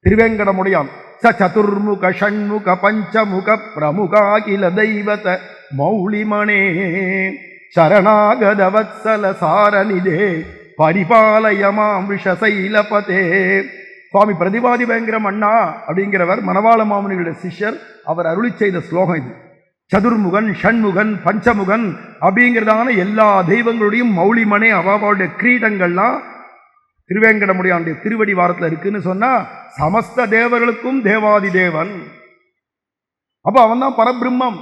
A: திருவேங்கடமுடையான் ச சதுர்முக ஷண்முக பஞ்சமுக பிரமுகாகில தெய்வத மௌளிமணே சரணாகத வத்சல சாரநிதே பரிபாலயமாம் விஷசைலபதே. சுவாமி பிரதிபாதி பயங்கரம் அண்ணா அப்படிங்கிறவர் மணவாள மாமுனிகளுடைய சிஷ்யர். அவர் அருளி செய்த ஸ்லோகம் இது. சதுர்முகன் ஷண்முகன் பஞ்சமுகன் அப்படிங்கிறதான எல்லா தெய்வங்களுடையும் மௌளிமணே அவளுடைய கிரீடங்கள்லாம் திருவேங்கடமுடையானுடைய திருவடி வாரத்தில் இருக்குன்னு சொன்னா சமஸ்த தேவர்களுக்கும் தேவாதி தேவன். அப்ப அவன் தான் பரபிரம்மம்.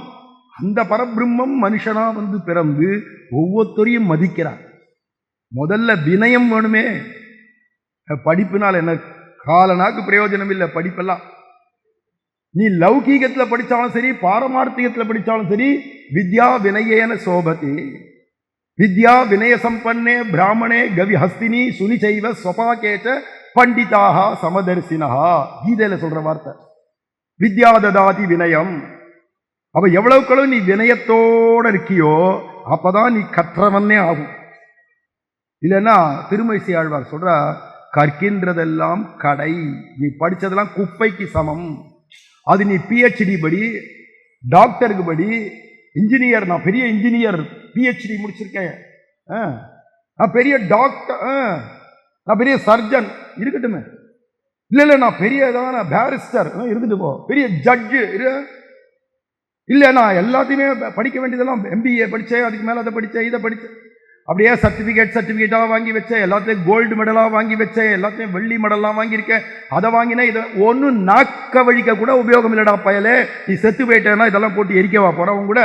A: அந்த பரபிரம்மம் மனுஷனா வந்து பிறந்து ஒவ்வொருத்தரையும் மதிக்கிறான். முதல்ல வினயம் வேணுமே. படிப்புனால் என்ன காலனாக்கு பிரயோஜனம் இல்லை. படிப்பெல்லாம் நீ லௌகீகத்துல படிச்சாலும் சரி, பாரமார்த்திகத்துல படிச்சாலும் சரி, வித்யா வினயேன சோபதி. வித்யா வினய சம்பன்னே பிராமணே கவி ஹஸ்தினி சுனிச்சைவ ஸ்வபாகேச்ச பண்டிதாக சமதர்சினா. கீதையில சொல்ற வார்த்தை வித்யா ததாதி வினயம். அப்ப எவ்வளவுக்களவு நீ வினயத்தோட இருக்கியோ அப்பதான் நீ கற்றவன்னே ஆகும். இல்லைன்னா திருமழிசை ஆழ்வார் சொல்ற கற்கின்றதெல்லாம் கடை, நீ படிச்சதெல்லாம் குப்பைக்கு சமம். அது நீ பிஹெச்டி படி, டாக்டருக்கு படி, இன்ஜினியர், நான் பெரிய இன்ஜினியர் பிஹெச்டி முடிச்சிருக்கேன், நான் பெரிய டாக்டர், நான் பெரிய சர்ஜன் இருக்கட்டுமே. இல்லை நான் பெரிய பேரிஸ்டர் இருந்துட்டு போ, பெரிய ஜட்ஜு இல்லை, நான் எல்லாத்தையுமே படிக்க வேண்டியதெல்லாம் எம்பிஏ படித்தேன், அதுக்கு மேலே அதை படித்தேன், இதை படித்தேன், அப்படியே சர்டிஃபிகேட்டாக வாங்கி வச்சேன், எல்லாத்தையும் கோல்டு மெடலாக வாங்கி வச்சேன், எல்லாத்தையும் வெள்ளி மெடலாம் வாங்கியிருக்கேன், அதை வாங்கினேன், இதை ஒன்றும் நாக்க வழிக்க கூட உபயோகம் இல்லைடா பயலே. நீ செத்து போயிட்டேன்னா இதெல்லாம் போட்டு எரிக்கவா போறா? உங்க கூட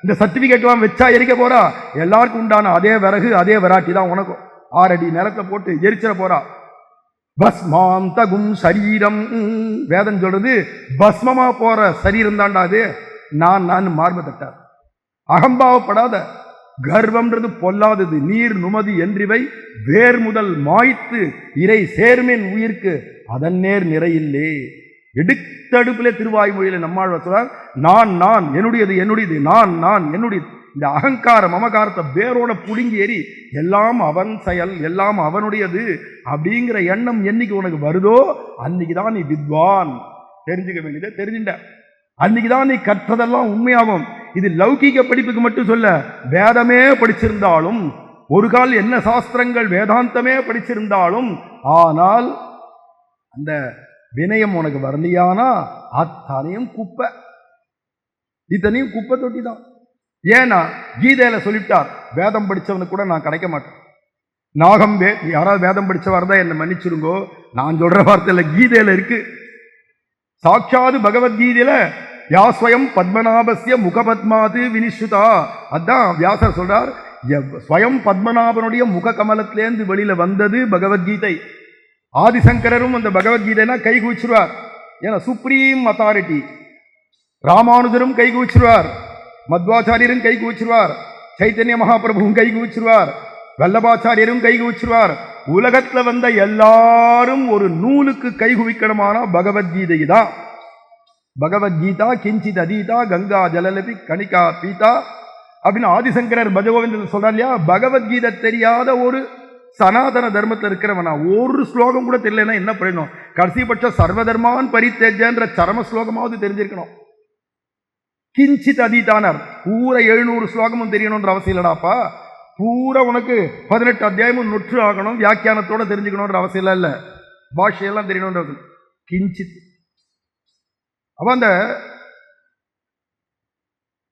A: இந்த சர்டிஃபிகேட்லாம் வச்சா எரிக்க போறா? எல்லாருக்கும் உண்டான அதே விறகு அதே வெராட்டி தான் உனக்கும். 6 அடி நிலத்தை போட்டு எரிச்சிட போறா. பஸ்மாந்தகும் சரீரம், வேதம் சொல்றது பஸ்மமா போற சரீரம் தாண்டா அது. நான் மார்பு தட்டார். அகம்பாவப்படாத. கர்வம்ன்றது பொல்லாதது. நீர் நுமதி என்றிவை வேர் முதல் மாய்த்து இறை சேர்மேன் உயிர்க்கு அதன் நேர் நிறையில்லே. எடுத்தடுப்பிலே திருவாய்மொழியில நம்மாழ்வார் சொல்றார், நான் என்னுடையது என்னுடையது, நான் என்னுடையது. இந்த அகங்கார மமகாரத்தை வேரோட புடுங்கி ஏறி எல்லாம் அவன் செயல், எல்லாம் அவனுடையது அப்படிங்கிற எண்ணம் என்னைக்கு உனக்கு வருதோ அன்னைக்குதான் நீ வித்வான். தெரிஞ்சுக்க வேண்டியதை தெரிஞ்சுட்ட, அன்னைக்குதான் நீ கற்றதெல்லாம் உண்மையாகும். இது லௌகீக படிப்புக்கு மட்டும் சொல்ல, வேதமே படிச்சிருந்தாலும், ஒரு கால் என்ன சாஸ்திரங்கள் வேதாந்தமே படிச்சிருந்தாலும், ஆனால் அந்த வினயம் உனக்கு வரலையானா அத்தனையும் குப்பை, இத்தனையும் குப்பை தொட்டி தான். ஏன்னா கீதையில சொல்லிட்டார், வேதம் படிச்சவனுக்கு கூட நான் கிடைக்க மாட்டேன். நாகம் யாராவது வேதம் படிச்சவர்தான் என்னை மன்னிச்சிருங்கோ, நான் சொல்ற வார்த்தையில கீதையில இருக்கு. சாட்சாது பகவத்கீதையில யாஸ்வயம் பத்மநாபஸ்ய முகபத்மாது வினிஷுதா. அதான் வியாசர் சொல்றார், ஸ்வயம் பத்மநாபனுடைய முக கமலத்திலேருந்து வெளியில வந்தது பகவத்கீதை. ஆதிசங்கரரும் அந்த பகவத்கீதைனா கை கூச்சிருவார். ஏன்னா சுப்ரீம் அத்தாரிட்டி. ராமானுஜரும் கை கூச்சிருவார், மத்வாச்சாரியரும் கை கூச்சிருவார், சைத்தன்ய மகாபிரபுவும் கை கூச்சிருவார், வல்லபாச்சாரியரும் கை கூச்சிருவார். உலகத்துல வந்த எல்லாரும் ஒரு நூலுக்கு கை குவிக்கணுமானா பகவத்கீதை தான். பகவத்கீதா கிஞ்சித் அதீதா கங்கா ஜலலபி கணிகா பீதா அப்படின்னு ஆதிசங்கரர் பஜகோவிந்தன் சொல்றார் இல்லையா. பகவத்கீதை தெரியாத ஒரு சனாதன தர்மத்தில் இருக்கிறவனா ஒரு ஸ்லோகம் கூட தெரியலன்னா என்ன பண்ணணும்? கடைசிபட்ச சர்வதர்மான் பரித்தேஜன்ற சரம ஸ்லோகமாவது தெரிஞ்சிருக்கணும். கிஞ்சித் அதீதானர் பூரா 700 ஸ்லோகமும் தெரியணும்ன்ற அவசியம் இல்லடாப்பா. பூரா உனக்கு 18 அத்தியாயமும் நொற்று ஆகணும், வியாக்கியானத்தோட தெரிஞ்சுக்கணும்ன்ற அவசியம் இல்லை. பாஷையெல்லாம் தெரியணும்ன்றது கிஞ்சித். அப்ப அந்த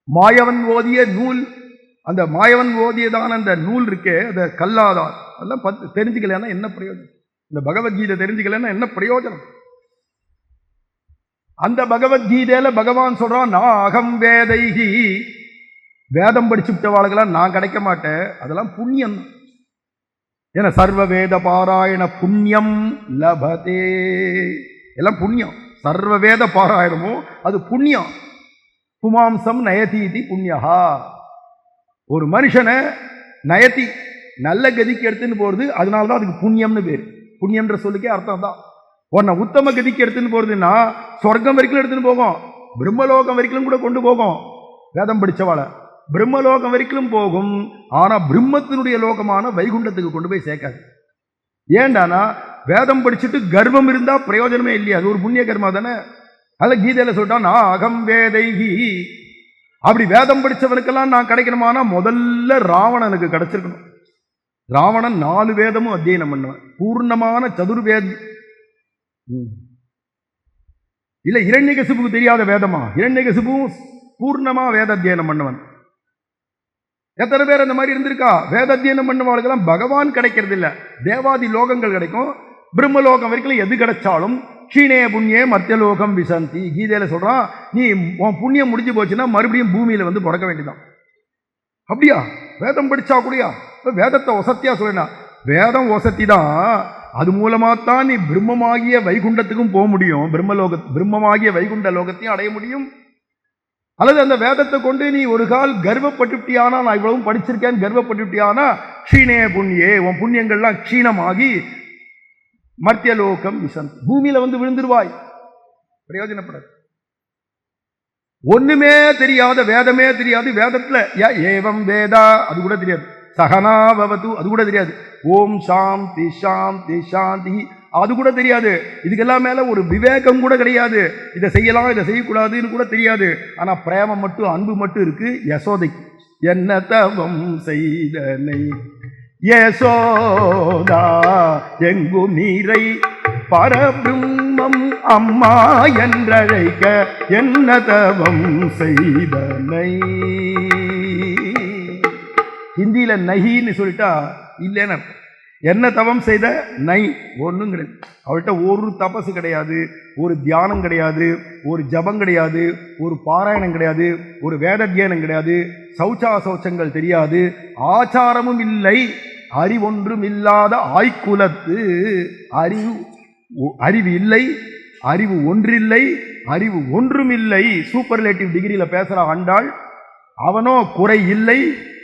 A: மாயவன் ஓதிய நூல், அந்த மாயவன் ஓதியதான அந்த நூல் இருக்கே, அந்த கல்லாதார் அதெல்லாம் தெரிஞ்சுக்கலன்னா என்ன பிரயோஜனம்? இந்த பகவத்கீதை தெரிஞ்சுக்கலன்னா என்ன பிரயோஜனம்? அந்த பகவத்கீதையில பகவான் சொல்றான், நான் அகம் வேதைகி, வேதம் படிச்சு விட்டவாளுக்கெல்லாம் நான் கிடைக்க மாட்டேன், அதெல்லாம் புண்ணியம். ஏன்னா சர்வ வேத பாராயண புண்ணியம் லபதே, எல்லாம் புண்ணியம். சர்வ வேத பாராயணமும் அது புண்ணியம். புமாம்சம் நயதீதி புண்ணியா. ஒரு மனுஷனை நயத்தி நல்ல கதிக்கு எடுத்துன்னு போறது, அதனாலதான் அதுக்கு புண்ணியம்னு பேரு. புண்ணியம்ன்ற சொல்லுக்கே அர்த்தம் தான். உன்னை உத்தம கதிக்கு எடுத்துன்னு போறதுன்னா சொர்க்கம் வரைக்கும் எடுத்துன்னு போகும், பிரம்மலோகம் வரைக்கும் கூட கொண்டு போகும். வேதம் படிச்சவாளை பிரம்மலோகம் வரைக்கும் போகும், ஆனா பிரம்மத்தினுடைய லோகமான வைகுண்டத்துக்கு கொண்டு போய் சேர்க்காது. ஏண்டானா வேதம் படிச்சுட்டு கர்வம் இருந்தா பிரயோஜனமே இல்லையா, அது ஒரு புண்ணிய கர்மா தானே. அதுல கீதையில சொல்லிட்டான், நான் அகம் வேதைகி. அப்படி வேதம் படிச்சவனுக்கெல்லாம் நான் கிடைக்கணுமானா முதல்ல ராவணனுக்கு கிடைச்சிருக்கணும். ராவணன் 4 வேதமும் அத்தியனம் பண்ணுவன், பூர்ணமான சதுர்வேத. இல்ல இரண்யகசிபுக்கு தெரியாத வேதமா? இரண்யகசிபுவும் பூர்ணமா வேத அத்தியனம் பண்ணவன். எத்தனை பேர் அந்த மாதிரி இருந்திருக்கா? வேத அத்தியனம் பண்ணவாளுக்கெல்லாம் பகவான் கிடைக்கிறது இல்ல, தேவாதி லோகங்கள் கிடைக்கும். பிரம்மலோகம் வரைக்கும் எது கிடைச்சாலும் கீழே புண்ணியே மத்தியலோகம் விசந்தி. கீதையில சொல்றான், நீ உன் புண்ணியம் முடிஞ்சு போச்சுன்னா மறுபடியும் பூமியில வந்து பிறக்க வேண்டியதான். அப்படியா? வேதம் படிச்சா கூடயா? வேதத்தை ஒசத்தியா சொல்லினா? வேதம் ஒசத்தி தான். அது மூலமாத்தான் நீ பிரம்மமாகிய வைகுண்டத்துக்கும் போக முடியும், பிரம்மமாகிய வைகுண்ட லோகத்தையும் அடைய முடியும். அல்லது அந்த வேதத்தை கொண்டு நீ ஒரு கால் கர்வப்பட்டுட்டியானா, நான் இவ்வளவும் படிச்சிருக்கேன் கர்வப்பட்டுட்டியானா, க்ஷீணே புண்ணியே, உன் புண்ணியங்கள்லாம் க்ஷீணமாகி மர்த்தியலோகம் விசந்தி, பூமியில வந்து விழுந்துருவாய். பிரயோஜனப்படாது. ஒண்ணுமே தெரியாத, வேதமே தெரியாது, வேதத்துல ஏவம் வேதா அது கூட தெரியாது, சகனாபவது அது கூட தெரியாது, ஓம் சாந்தி சாந்தி சாந்தி அது கூட தெரியாது. இதுக்கெல்லாம் மேல ஒரு விவேகம் கூட கிடையாது. இதை செய்யலாம் இதை செய்யக்கூடாதுன்னு கூட தெரியாது. ஆனா பிரேமம் மட்டும், அன்பு மட்டும் இருக்கு. யசோதைக்கு என்ன தவம் செய்தனை யசோதா எங்கும் நீரை பரபிரம்மம் அம்மா என்றழைக்க என்ன தவம் செய்தனை. ஹிந்தியில நஹின்னு சொல்லிட்டா இல்லைன்னு அர்த்தம். என்ன தவம் செய்த? நை, ஒன்றும் கிடையாது. அவள்கிட்ட ஒரு தபசு கிடையாது, ஒரு தியானம் கிடையாது, ஒரு ஜபம் கிடையாது, ஒரு பாராயணம் கிடையாது, ஒரு வேத தியானம் கிடையாது, சௌச்சாசௌச்சங்கள் தெரியாது, ஆச்சாரமும் இல்லை, அறிவொன்றும் இல்லாத ஆய்குலத்து. அறிவு இல்லை, அறிவு ஒன்றில்லை, அறிவு ஒன்றும் இல்லை. சூப்பர்லேட்டிவ் டிகிரியில பேசுற ஆண்டாள். அவனோ குறை இல்லை,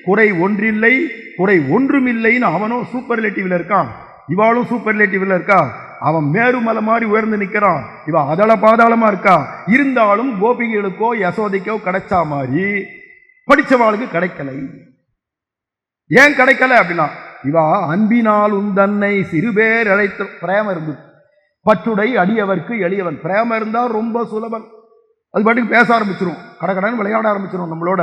A: குறை ஒன்றில்லை, குறை ஒன்றும் இல்லைன்னு அவனோ சூப்பர்லேட்டிவ்ல இருக்கான். இவாளும் சூப்பர்லேட்டிவ்ல இருக்கா. அவன் மேருமலை மாதிரி உயர்ந்து நிற்கிறான், இவ அதள பாதாளமா இருக்கா. இருந்தாலும் கோபிகளுக்கோ யசோதைக்கோ கிடைச்சா மாதிரி படிச்சவாளுக்கு கிடைக்கலை. ஏன் கிடைக்கல அப்படின்னா, இவா அன்பினால் உந்தன்னை சிறுபேர் அழைத்த பிரேம இருந்து பற்றுடை அடியவர்க்கு எளியவன். பிரேம இருந்தா ரொம்ப சுலபம், அது பாட்டுக்கு பேச ஆரம்பிச்சிரும், கடகடன்னு விளையாட ஆரம்பிச்சிரும் நம்மளோட.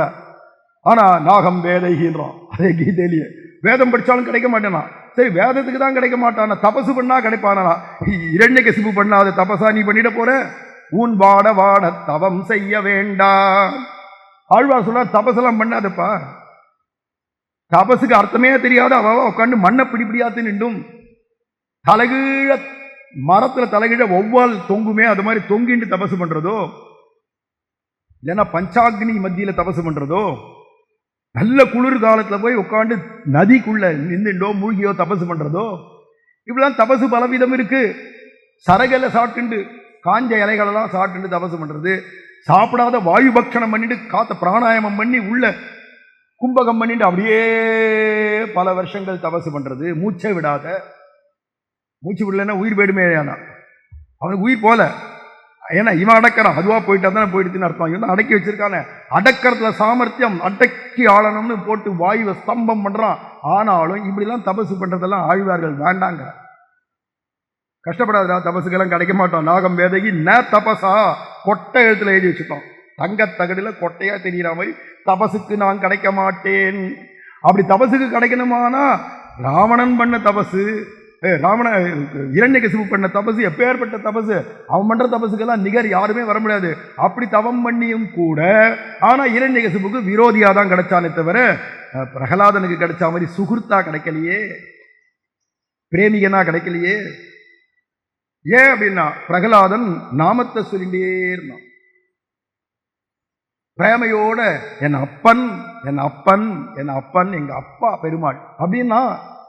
A: ஆனா நாகம் வேதைகின்றான். அதே கீதையிலேயே வேதம் படிச்சாலும் கிடைக்க மாட்டேனா? சரி, வேதத்துக்கு தான் கிடைக்க மாட்டானா, தபசு பண்ணா கிடைப்பானா? இரண்யகசிபு பண்ணாத தபசா நீ பண்ணிட போற? ஊன் வாட வாட தவம் செய்ய வேண்டாம். ஆழ்வார் சொல்ற தபசெல்லாம் பண்ணாதப்பா. தபசுக்கு அர்த்தமே தெரியாத அவ உட்காந்து மண்ணை பிடிப்பிடியாத்து நின்றும் தலைகீழ மரத்துல தலைகீழ ஒவ்வால் தொங்குமே, அது மாதிரி தொங்கிட்டு தபசு பண்றதோ, இல்லைன்னா பஞ்சாக்னி மத்தியில தபசு பண்றதோ, நல்ல குளிர் காலத்துல போய் உட்காந்து நதிக்குள்ள நின்றுண்டோ மூழ்கியோ தபசு பண்றதோ, இப்படிலாம் தபசு பலவிதம் இருக்கு. சரகலை சாப்பிட்டு காஞ்ச இலைகளெல்லாம் சாப்பிட்டு தபசு பண்றது, சாப்பிடாத வாயு பக்ஷணம் பண்ணிட்டு காத்த பிராணாயாமம் பண்ணி உள்ள கும்பகம் பண்ணிட்டு அப்படியே பல வருஷங்கள் தபசு பண்றது, மூச்சை விடாத. மூச்சு விடலன்னா உயிர் போயிடுமே, அவனுக்கு உயிர் போல. ஏன்னா இவன் அடக்கிறான், அதுவா போயிட்டா தானே போயிடுதுன்னு அர்த்தம். இவன் அடக்கி வச்சிருக்கானே, அடக்கிறதுல சாமர்த்தியம், அடக்கி ஆளணும்னு போட்டு வாயுவை ஸ்தம்பம் பண்றான். ஆனாலும் இப்படிலாம் தபசு பண்றதெல்லாம் ஆழ்வார்கள் வேண்டாங்க. கஷ்டப்படாதா, தபசுக்கெல்லாம் கிடைக்க மாட்டோம். நாகம் வேதகி ந தபசா, கொட்டை எழுத்துல எழுதி வச்சுட்டோம், தங்கத்தகடுல கொட்டையா தெரிகிற மாதிரி, தபசுக்கு நான் கிடைக்க மாட்டேன். அப்படி தபசுக்கு கிடைக்கணுமானா ராவணன் பண்ண தபசு, இரண்யகசிபு பண்ண தபசு எப்பேற்பட்ட தபசு, அவன் பண்ற தபசுக்கெல்லாம் நிகர் யாருமே வர முடியாது. அப்படி தவம் பண்ணியும் கூட ஆனா இரண்யகசிபுக்கு விரோதியா தான் கிடைச்சானே தவிர பிரகலாதனுக்கு கிடைச்ச மாதிரி சுகுர்த்தா கிடைக்கலையே, பிரேமிகனா கிடைக்கலையே. ஏன் அப்படின்னா பிரகலாதன் நாமத்தை சொல்லிட்டே இருந்தான் பிரேமையோட, என் அப்பன் என் அப்பன் என் அப்பன், எங்க அப்பா பெருமாள் அப்படின்னா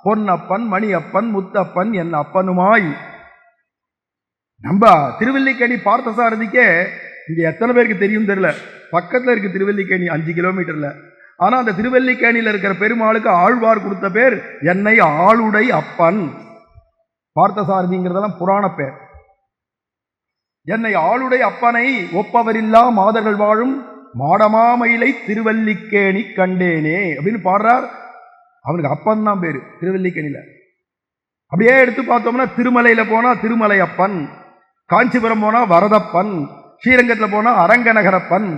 A: பொன்னப்பன் மணியப்பன் முத்தப்பன் என் அப்பனுமாய். நம்ம திருவல்லிக்கேணி பார்த்தசாரதிக்கே இங்க எத்தனை பேருக்கு தெரியும் தெரியல, பக்கத்துல இருக்கு திருவல்லிக்கேணி 5 கிலோமீட்டர்ல. ஆனா அந்த திருவல்லிக்கேணியில இருக்கிற பெருமாளுக்கு ஆழ்வார் கொடுத்த பேர் என்னை ஆளுடை அப்பன். பார்த்தசாரதிங்கிறதெல்லாம் புராண பேர். என்னை ஆளுடை அப்பனை ஒப்பவரில்லா மாதர்கள் வாழும் மாடமாமயிலை திருவல்லிக்கேணி கண்டேனே அப்படின்னு பாடுறார். அவனுக்கு அப்பன் தான் பேரு திருவல்லிக்கேணியில. அப்படியே எடுத்து பார்த்தோம்னா திருமலையில போனா திருமலையப்பன், காஞ்சிபுரம் போனா வரதப்பன், ஸ்ரீரங்கத்தில் போனா அரங்கநகரப்பன்,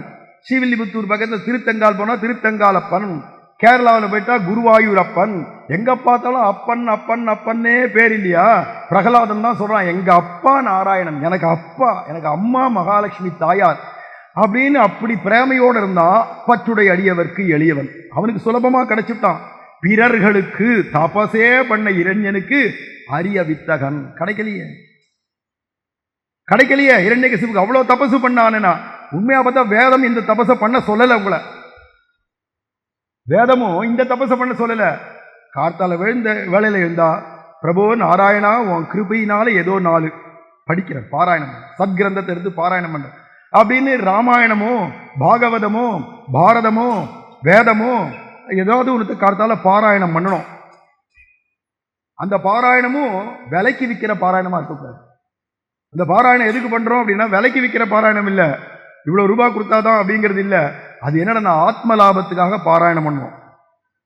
A: ஸ்ரீவில்லிபுத்தூர் பக்கத்தில் திருத்தங்கால் போனா திருத்தங்காலப்பன், கேரளாவில் போயிட்டா குருவாயூரப்பன். எங்க பார்த்தாலும் அப்பன் அப்பன் அப்பன்னே பேர் இல்லையா? பிரகலாதன் தான் சொல்றான், எங்க அப்பா நாராயணன், எனக்கு அப்பா, எனக்கு அம்மா மகாலட்சுமி தாயார் அப்படின்னு அப்படி பிரேமையோடு இருந்தா பற்றுடைய அடியவர்க்கு எளியவன். அவனுக்கு சுலபமா கிடைச்சிட்டான். பிறர்களுக்கு தபசே பண்ண இளைஞனுக்கு அரிய வித்தகன் கிடைக்கலையே. இரண்யகசிபுக்கு அவ்வளவு தபசு பண்ணானா? உண்மையா பார்த்தா வேதம் இந்த தபசை பண்ண சொல்லல. உங்களை வேதமும் இந்த தபசை பண்ண சொல்லல. கார்த்தால விழுந்த வேலையில இருந்தா பிரபு நாராயணா உன் கிருபையினால ஏதோ 4 படிக்கிறேன், பாராயணம், சத்கிரந்தத்தை எடுத்து பாராயணம் பண்ற அப்படின்னு ராமாயணமோ பாகவதமோ பாரதமோ வேதமோ ஏதாவது ஒன்று கார்த்தால பாராயணம் பண்ணணும். அந்த பாராயணமும் விலைக்கு விற்கிற பாராயணமா இருக்கக்கூடாது. அந்த பாராயணம் எதுக்கு பண்றோம் அப்படின்னா விலைக்கு விற்கிற பாராயணம் இல்லை, இவ்வளவு ரூபாய் கொடுத்தாதான் அப்படிங்கிறது இல்லை. அது என்னடா ஆத்ம லாபத்துக்காக பாராயணம் பண்ணுவோம்.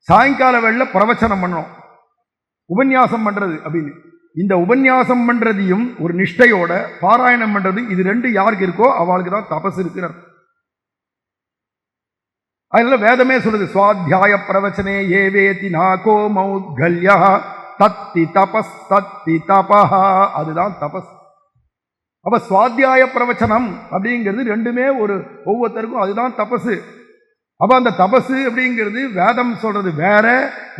A: சாயங்கால வேளையில பிரவச்சனம் பண்ணோம், உபன்யாசம் பண்றது அப்படின்னு. இந்த உபன்யாசம் பண்றதையும் ஒரு நிஷ்டையோட பாராயணம் பண்றது, இது 2 யாருக்கு இருக்கோ அவளுக்கு தான் தபஸ் இருக்கிறார். அதனால வேதமே சொல்லுது, சுவாத்தியாய பிரவச்சனே ஏவேதி நாகோ மௌத்கல்யா தத்தி தபஸ் தத்தி தபஹா, அதுதான் தபஸ். அப்ப சுவாத்தியாய பிரவச்சனம் அப்படிங்கிறது 2மே ஒவ்வொருத்தருக்கும் அதுதான் தபசு. அப்ப அந்த தபசு அப்படிங்கிறது வேதம் சொல்றது வேற,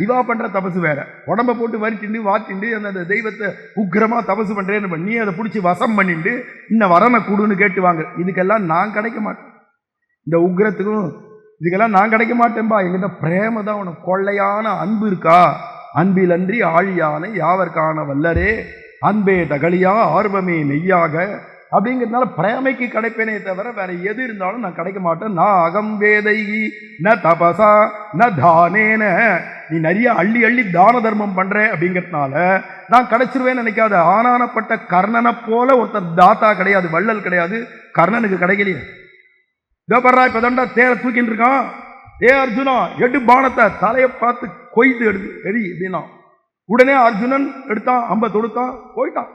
A: இவா பண்ற தபசு வேற. உடம்ப போட்டு வரிச்சிண்டு வாட்டிண்டு அந்த தெய்வத்தை உக்கிரமா தபசு பண்றேன்னு பண்ணி அதை பிடிச்சி வசம் பண்ணிட்டு இன்ன வரனை கூடுன்னு கேட்டுவாங்க. இதுக்கெல்லாம் நான் கிடைக்க மாட்டேன். இந்த உக்கிரத்துக்கும் இதுக்கெல்லாம் நான் கிடைக்க மாட்டேன்பா. எங்கிட்ட பிரேம தான் உனக்கு கொள்ளையான அன்பு இருக்கா? அன்பில் அன்றி ஆழியான யாவர்கான வல்லரே அன்பே தகலியா ஆர்வமே நெய்யாக அப்படிங்கிறதுனால பிரேமைக்கு கிடைப்பேனே தவிர வேற எது இருந்தாலும் நான் கிடைக்க மாட்டேன். நான் அகம் வேதைகி ந தபசா ந தானேன, நீ நிறைய அள்ளி அள்ளி தான தர்மம் பண்ற அப்படிங்கிறதுனால நான் கிடைச்சிருவேன்னு நினைக்காத. ஆனானப்பட்ட கர்ணனை போல ஒருத்தர் தாத்தா கிடையாது, வள்ளல் கிடையாது. கர்ணனுக்கு கிடைக்கலையே. இதோபர்ரா இப்பதான்டா தேரை தூக்கிட்டு இருக்கான், ஏ அர்ஜுனா எடு பானத்தை, தலையை பார்த்து கொய்து எடுத்து எரி அப்படின்னா உடனே அர்ஜுனன் எடுத்தான், அம்ப தொடுத்தான், போயிட்டான்.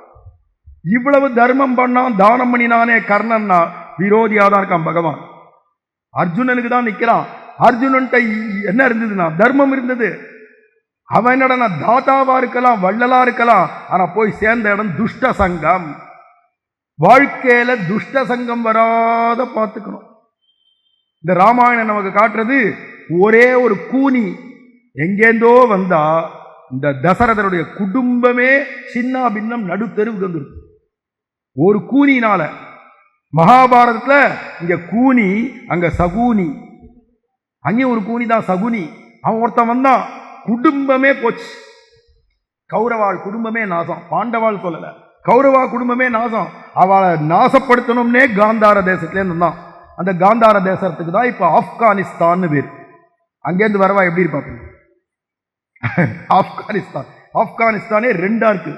A: இவ்வளவு தர்மம் பண்ணான், தானம் பண்ணினானே கர்ணன்னா விரோதியாதான் இருக்கான் பகவான். அர்ஜுனனுக்கு தான் நிக்கிறான். அர்ஜுனன்ட்ட என்ன இருந்ததுன்னா தர்மம் இருந்தது. அவன் என்னடா தாத்தாவா இருக்கலாம், வள்ளலா இருக்கலாம், ஆனா போய் சேர்ந்த இடம் துஷ்ட சங்கம். வாழ்க்கையில துஷ்ட சங்கம் வராத பார்த்துக்கணும். இந்த ராமாயணம் நமக்கு காட்டுறது ஒரே ஒரு கூனி எங்கேந்தோ வந்தா இந்த தசரதனுடைய குடும்பமே சின்ன பின்னம் நடுத்தெருவுக்கு வந்துருக்கு ஒரு கூனினால. மகாபாரதத்துல இங்க கூனி, அங்க சகுனி. அங்கே ஒரு கூனி தான் சகுனி. அவன் ஒருத்தன் வந்தான், குடும்பமே போச்சு. கௌரவாள் குடும்பமே நாசம். பாண்டவாள் சொல்லல, கௌரவா குடும்பமே நாசம். அவளை நாசப்படுத்தணும்னே காந்தார தேசத்துல இருந்தான். அந்த காந்தார தேசத்துக்கு தான் இப்ப ஆப்கானிஸ்தான் பேர். அங்கேருந்து வரவா எப்படி இருப்பாங்க? ஆப்கானிஸ்தானே 2 இருக்கு.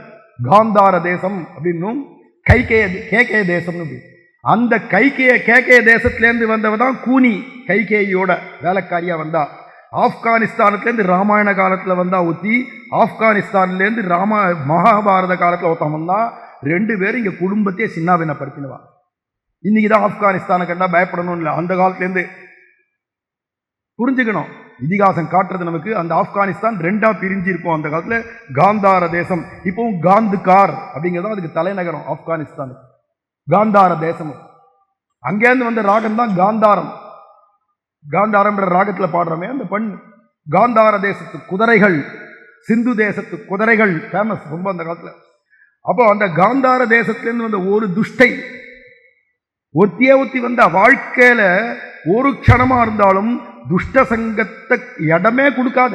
A: காந்தார தேசம் அப்படின்னும் கேகே தேசம்னு. அந்த கேகே தேசத்திலேருந்து வந்தவ தான் கூனி, கைகேயோட வேலைக்காரியா வந்தா. ஆப்கானிஸ்தானத்திலேருந்து ராமாயண காலத்துல வந்தா ஒத்தி, ஆப்கானிஸ்தான்லேருந்து மகாபாரத காலத்துல ஒருத்தன் வந்தா. 2 பேரும் இங்க குடும்பத்தையே சின்னாபின்னப்படுத்தினவா. இன்னைக்குதான் ஆப்கானிஸ்தானை கண்டா பயப்படணும் இல்லை, அந்த காலத்திலேருந்து புரிஞ்சுக்கணும். இதிகாசம் காட்டுறது நமக்கு அந்த ஆப்கானிஸ்தான் 2ஆ பிரிஞ்சு இருக்கும். அந்த காலத்துல காந்தார தேசம், இப்பவும் காந்துகார் அப்படிங்கிறதா அதுக்கு தலைநகரம் ஆப்கானிஸ்தான். காந்தார தேசம். அங்கேருந்து வந்த ராகம் தான் காந்தாரம். காந்தாரம்ன்ற ராகத்துல பாடுறோமே அந்த பண்ணு. காந்தார தேசத்து குதிரைகள், சிந்து தேசத்து குதிரைகள் ஃபேமஸ் ரொம்ப அந்த காலத்துல. அப்போ அந்த காந்தார தேசத்திலேருந்து வந்த ஒரு துஷ்டை ஒத்தி வந்த வாழ்க்கையில ஒரு க்ஷணமா இருந்தாலும் துஷ்ட சங்கத்தை இடமே கொடுக்காத.